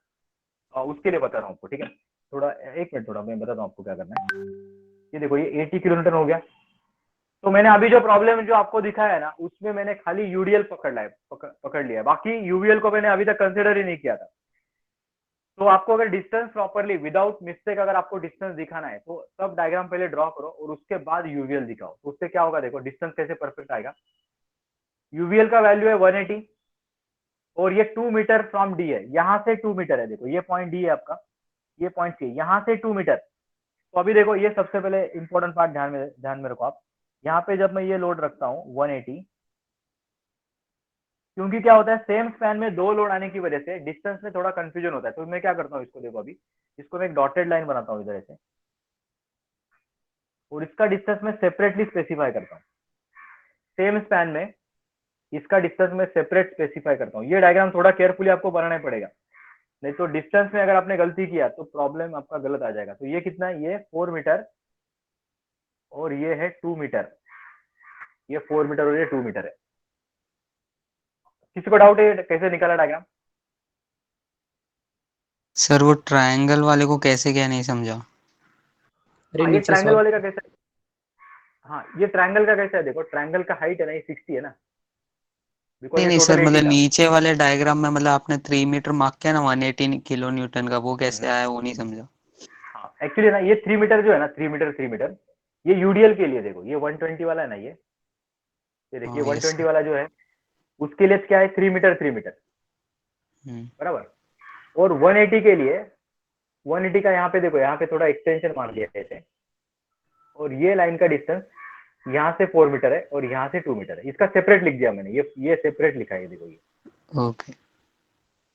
उसके लिए बता रहा हूँ आपको, ठीक है। थोड़ा एक मिनट, थोड़ा मैं बताता हूँ आपको क्या करना है। ये देखो, ये 80 किलोमीटर हो गया। तो मैंने अभी जो प्रॉब्लम जो आपको दिखाया है ना, उसमें मैंने खाली यूडीएल पकड़ लिया है, बाकी यूवीएल को मैंने अभी तक कंसिडर ही नहीं किया था। तो आपको अगर डिस्टेंस प्रॉपरली विदाउट मिस्टेक अगर आपको डिस्टेंस दिखाना है, तो सब डायग्राम पहले ड्रॉ करो और उसके बाद यूवीएल दिखाओ, तो उससे क्या होगा, देखो डिस्टेंस कैसे परफेक्ट आएगा। यूवीएल का वैल्यू है 180, और ये 2 मीटर फ्रॉम डी है, यहाँ से 2 मीटर है। देखो ये पॉइंट डी है आपका, ये पॉइंट सी, यहाँ से 2 मीटर, तो अभी देखो ये सबसे पहले इंपॉर्टेंट पार्ट ध्यान में रखो आप। यहाँ पे जब मैं ये लोड रखता हूँ 180, क्योंकि क्या होता है सेम स्पैन में दो लोड आने की वजह से डिस्टेंस में थोड़ा कंफ्यूजन होता है। तो मैं क्या करता हूँ, इसको देखो अभी, इसको मैं एक डॉटेड लाइन बनाता हूँ इधर ऐसे, और इसका डिस्टेंस मैं सेपरेटली स्पेसिफाई करता हूँ। सेम स्पैन में इसका डिस्टेंस मैं सेपरेट स्पेसिफाई करता हूँ। ये डायग्राम थोड़ा केयरफुली आपको बनाना पड़ेगा, नहीं तो डिस्टेंस में अगर आपने गलती किया तो प्रॉब्लम आपका गलत आ जाएगा। तो ये कितना है, ये 4 मीटर और ये है 2 मीटर, ये 4 मीटर और ये 2 मीटर है। किसी को डाउट है कैसे निकाला डायग्राम? सर वो ट्रायंगल वाले को कैसे क्या नहीं समझा। अरे हाँ ये नीचे ट्रायंगल सॉल्व। वाले का कैसा है, हाँ ये ट्रायंगल का कैसा है, देखो ट्रायंगल का हाइट है ना, ये 60 है ना, बिकॉज नहीं ये नहीं टोटल सर, 80 मतलब था। नीचे वाले डायग्राम में मतलब आपने 3 मीटर मार्क किया ना 118 किलो न्यूटन का, वो कैसे हम्म। आया वो नहीं समझा। हाँ एक्चुअली ना ये 3 मीटर जो है ना, 3 मीटर ये यूडीएल के लिए, देखो ये 120 वाला है ना, ये देखिए हाँ यस 120 सर। वाला जो है उसके लिए क्या है, 3 मीटर हम्म। बराबर। और 180 के लिए, 180 का यहाँ पे देखो, यहाँ पे थोड़ा एक्सटेंशन मार दिया है ऐसे, और ये लाइन का डिस्टेंस यहाँ से 4 मीटर है और यहाँ से 2 मीटर है। इसका सेपरेट लिख दिया मैंने, ये सेपरेट लिखा है, देखो ये। ओके।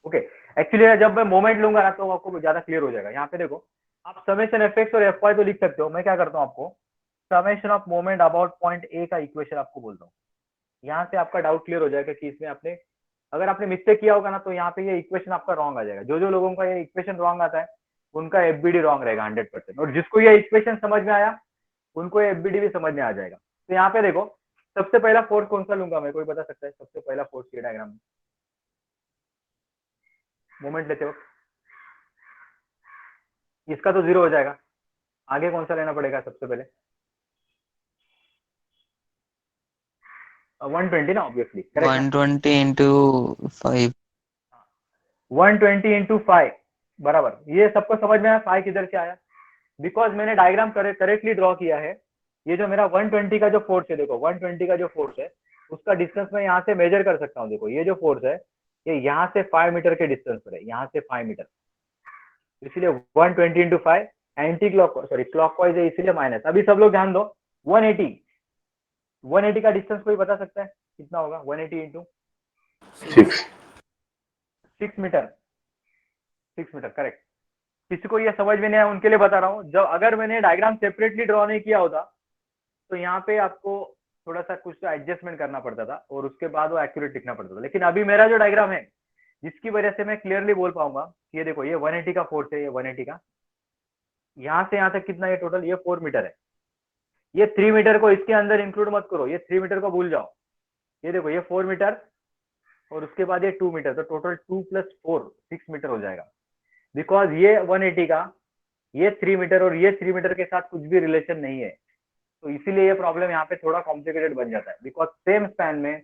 ओके, एक्चुअली जब मैं मोमेंट लूंगा ना तो आपको ज्यादा क्लियर हो जाएगा। यहाँ पे देखो आप समेशन एफ एक्स और एफ वाई तो लिख सकते हो, मैं क्या करता हूँ आपको summation of moment about point ए का इक्वेशन आपको बोलता हूँ। यहाँ से आपका डाउट क्लियर हो जाएगा कि इसमें आपने, अगर आपने मिस्टेक किया होगा ना तो यहाँ पे ये इक्वेशन आपका रॉन्ग आ जाएगा। जो जो लोगों का ये इक्वेशन रॉन्ग आता है उनका एफबीडी रॉन्ग रहेगा 100%, और जिसको ये इक्वेशन समझ में आया उनको एफबीडी भी समझ में आ जाएगा। तो यहाँ पे देखो सबसे पहला फोर्स कौन सा लूंगा मैं, कोई बता सकता है सबसे पहला फोर्स ये डायग्राम में मोमेंट लेते वक्त? इसका तो 0 हो जाएगा, आगे कौन सा लेना पड़ेगा सबसे पहले? 120 ना, ऑब्वियसली करेक्ट ना। 120 इंटू 5। 120 इंटू 5 बराबर, ये सबको समझ में आया 5 किधर से आया? बिकॉज मैंने डायग्राम करेक्टली ड्रॉ किया है। ये जो मेरा 120 का जो फोर्स है, देखो 120 का जो फोर्स है उसका डिस्टेंस मैं यहाँ से मेजर कर सकता हूँ। देखो ये जो फोर्स है ये यहाँ से 5 मीटर के डिस्टेंस पर है, यहाँ से 5 मीटर, इसीलिए 120 into 5 anti clock sorry clockwise है, इसीलिए माइनस। अभी सब लोग ध्यान दो, 180 180 का डिस्टेंस कोई बता सकता है कितना होगा? 180 इंटू 6. 6 metre, 6 metre correct. किसी को ये समझ में नहीं आया उनके लिए बता रहा हूँ, जब अगर मैंने डायग्राम सेपरेटली ड्रॉ नहीं किया होता तो यहाँ पे आपको थोड़ा सा कुछ एडजस्टमेंट करना पड़ता था और उसके बाद वो एक्यूरेट लिखना पड़ता था। लेकिन अभी मेरा जो डायग्राम है जिसकी वजह से मैं क्लियरली बोल पाऊंगा कि ये देखो ये 180 का फोर्स है, ये 180 का यहाँ से यहाँ तक कितना, ये टोटल ये 4 मीटर है। ये 3 मीटर को इसके अंदर इंक्लूड मत करो, ये 3 मीटर को भूल जाओ। ये देखो ये 4 मीटर और उसके बाद ये 2 मीटर, तो टोटल 2 प्लस 4 6 मीटर हो जाएगा। बिकॉज ये 180 का ये 3 मीटर और ये 3 मीटर के साथ कुछ भी रिलेशन नहीं है, तो इसीलिए ये प्रॉब्लम यहाँ पे थोड़ा कॉम्प्लिकेटेड बन जाता है। बिकॉज सेम स्पैन में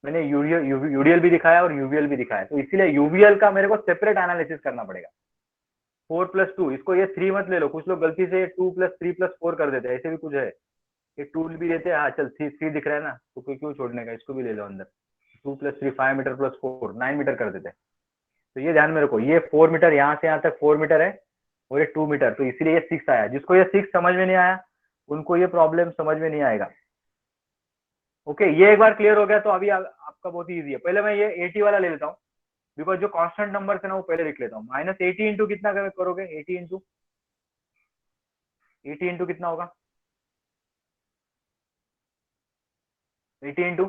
मैंने यूडीएल भी दिखाया और यूवीएल भी दिखाया, तो इसीलिए यूवीएल का मेरे को सेपरेट एनालिसिस करना पड़ेगा। 4+2, इसको ये 3 मत ले लो, कुछ लोग गलती से 2+3+4 कर देते हैं, ऐसे भी कुछ है। ये टूल भी देते हैं, हाँ चल 3 दिख रहा है ना, तो कोई क्यों छोड़ने का, इसको भी ले लो अंदर। 2+3 5 मीटर प्लस 4 9 मीटर कर देते हैं। तो ये ध्यान में रखो, ये 4 मीटर यहाँ से यहाँ तक 4 मीटर है और ये 2 मीटर, तो इसीलिए ये 6 आया। जिसको ये 6 समझ में नहीं आया उनको ये प्रॉब्लम समझ में नहीं आएगा। ओके, ये एक बार क्लियर हो गया तो अभी आपका बहुत ही ईजी है। पहले मैं ये 80 वाला ले लेता हूँ, बिकॉज जो कांस्टेंट नंबर है ना वो पहले लिख लेता हूँ। -80 इंटू कितना करोगे, 80 इंटू कितना होगा, 80 इंटू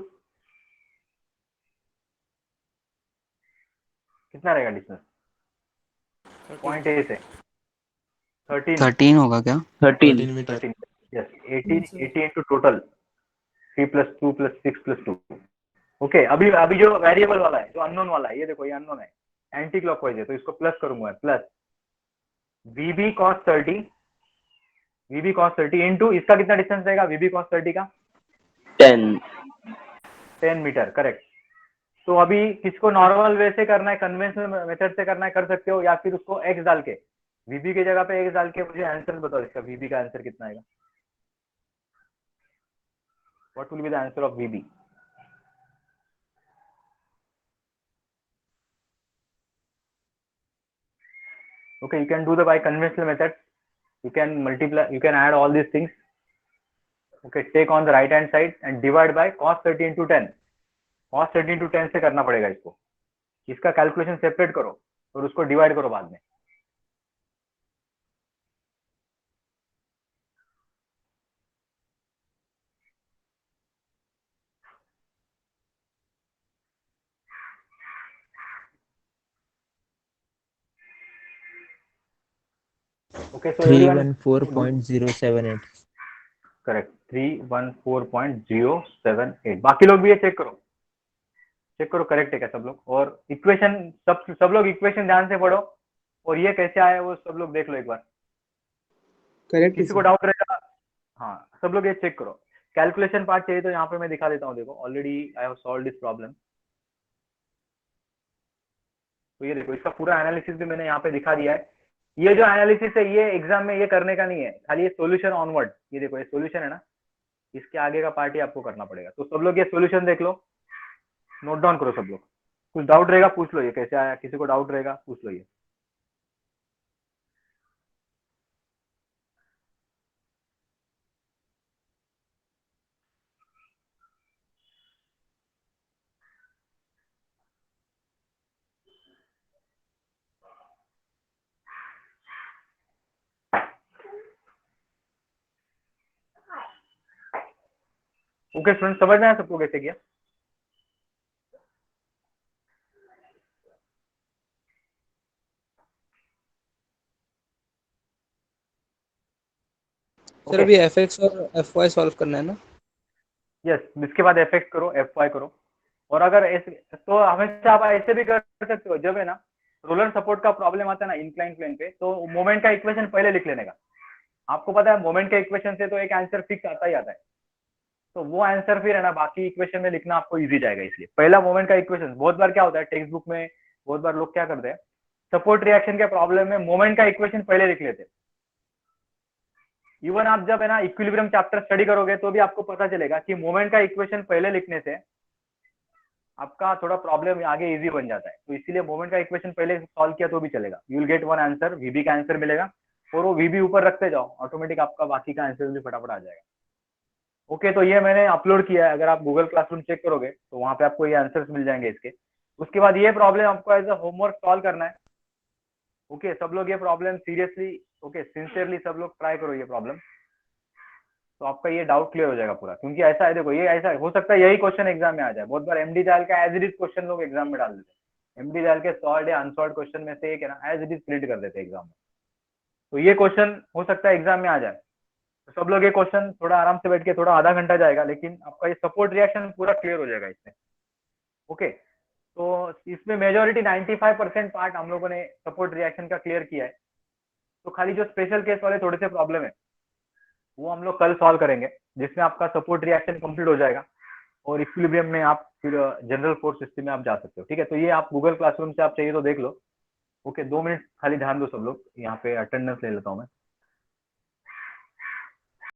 कितना रहेगा डिस्टेंस पॉइंट ए से? 13 13 होगा क्या। 13। 13 यस, 80 इंटू टोटल 3+2+6+2। ओके, अभी अभी जो वेरिएबल वाला है, जो अननोन वाला है, ये देखो ये अननोन है, एंटी क्लॉकवाइज है, तो इसको प्लस करूंगा, प्लस वीबी कॉस 30, वीबी कॉस 30 इंटू इसका कितना डिस्टेंस रहेगा, वीबी कॉस 30 का 10। 10 मीटर करेक्ट। तो अभी किसको नॉर्मल वे से करना है, कन्वेंशनल मेथड से करना है, कर सकते हो, या फिर उसको एक्स डाल के, वीबी की जगह पे एक्स डाल के मुझे आंसर बताओ, इसका वीबी का आंसर कितना आएगा? What will be the answer of VB? Okay, you can do the by conventional method. you can multiply, you can add all these things. Okay, take on the right hand side and divide by cos 30 into 10. cos 30 into 10 से करना पड़ेगा इसको, इसका calculation separate करो और उसको divide करो बाद में. Okay, so everyone, 314.078. करेक्ट 314.078. बाकी लोग भी ये चेक करो करेक्ट है क्या सब लोग. और इक्वेशन सब लोग इक्वेशन ध्यान से पढ़ो और ये कैसे आया वो सब लोग देख लो एक बार. करेक्ट किसी को डाउट रहेगा, हाँ सब लोग ये चेक करो. कैलकुलेशन पार्ट चाहिए तो यहाँ पे मैं दिखा देता हूँ. देखो already I have solve this problem. तो ये देखो इसका पूरा एनालिसिस भी मैंने यहाँ पे दिखा दिया है. ये जो एनालिसिस है ये एग्जाम में ये करने का नहीं है, खाली ये सॉल्यूशन ऑनवर्ड. ये देखो ये सॉल्यूशन है ना, इसके आगे का पार्ट ही आपको करना पड़ेगा. तो सब लोग ये सॉल्यूशन देख लो, नोट डाउन करो सब लोग. कुछ डाउट रहेगा पूछ लो, ये कैसे आया, किसी को डाउट रहेगा पूछ लो ये. ओके स्टूडेंट, समझ में आया सबको कैसे किया. सर अभी fx और fy सॉल्व करना है ना. यस, इसके बाद एफ एक्स करो, एफ वाई करो. और अगर ऐसे तो हमेशा आप ऐसे भी कर सकते हो, जब है ना रोलर सपोर्ट का प्रॉब्लम आता है ना इंक्लाइन प्लेन पे, तो मोमेंट का इक्वेशन पहले लिख लेने का. आपको पता है मोमेंट के इक्वेशन से तो एक आंसर फिक्स आता ही आता है. तो वो आंसर फिर है ना बाकी इक्वेशन में लिखना आपको इजी जाएगा. इसलिए पहला मोमेंट का इक्वेशन, बहुत बार क्या होता है टेक्स्ट बुक में, बहुत बार लोग क्या करते हैं सपोर्ट रिएक्शन के प्रॉब्लम में मोमेंट का इक्वेशन पहले लिख लेते हैं. इवन आप जब है ना इक्विलिब्रियम चैप्टर स्टडी करोगे तो भी आपको पता चलेगा कि मोमेंट का इक्वेशन पहले लिखने से आपका थोड़ा प्रॉब्लम आगे इजी बन जाता है. तो इसीलिए मोमेंट का इक्वेशन पहले सॉल्व किया तो भी चलेगा. You will get one answer, VB का आंसर मिलेगा और वो वीबी ऊपर रखते जाओ, ऑटोमेटिक आपका बाकी का आंसर भी फटाफट आ जाएगा. ओके, तो ये मैंने अपलोड किया है, अगर आप गूगल क्लासरूम चेक करोगे तो वहां पे आपको ये आंसर्स मिल जाएंगे इसके. उसके बाद ये प्रॉब्लम आपको एज अ होमवर्क सॉल्व करना है. ओके, सब लोग ये प्रॉब्लम सीरियसली, ओके सिंसियरली सब लोग ट्राई करो ये प्रॉब्लम. तो आपका ये डाउट क्लियर हो जाएगा पूरा. क्योंकि ऐसा है, देखो ये ऐसा हो सकता है यही क्वेश्चन एग्जाम में आ जाए. बहुत बार एमडी जाल का एज इट इज क्वेश्चन लोग एग्जाम में डाल देते हैं. एमडी जाल के सॉल्व या अनसॉल्व क्वेश्चन में से एक है ना एज इट इज प्रिंट कर देते हैं एग्जाम में. तो ये क्वेश्चन हो सकता है एग्जाम में आ जाए. तो सब लोग ये क्वेश्चन थोड़ा आराम से बैठ के, थोड़ा आधा घंटा जाएगा लेकिन आपका ये सपोर्ट रिएक्शन पूरा क्लियर हो जाएगा इससे. ओके, तो इसमें मेजोरिटी 95% पार्ट हम लोगों ने सपोर्ट रिएक्शन का क्लियर किया है. तो खाली जो स्पेशल केस वाले थोड़े से प्रॉब्लम है वो हम लोग कल सॉल्व करेंगे, जिसमें आपका सपोर्ट रिएक्शन कंप्लीट हो जाएगा और इक्विलिब्रियम में आप फिर जनरल फोर्स सिस्टम में आप जा सकते हो. ठीक है, तो ये आप गूगल क्लासरूम से आप चाहिए तो देख लो. ओके, 2 मिनट खाली ध्यान दो सब लोग. यहाँ पे अटेंडेंस ले लेता हूँ मैं.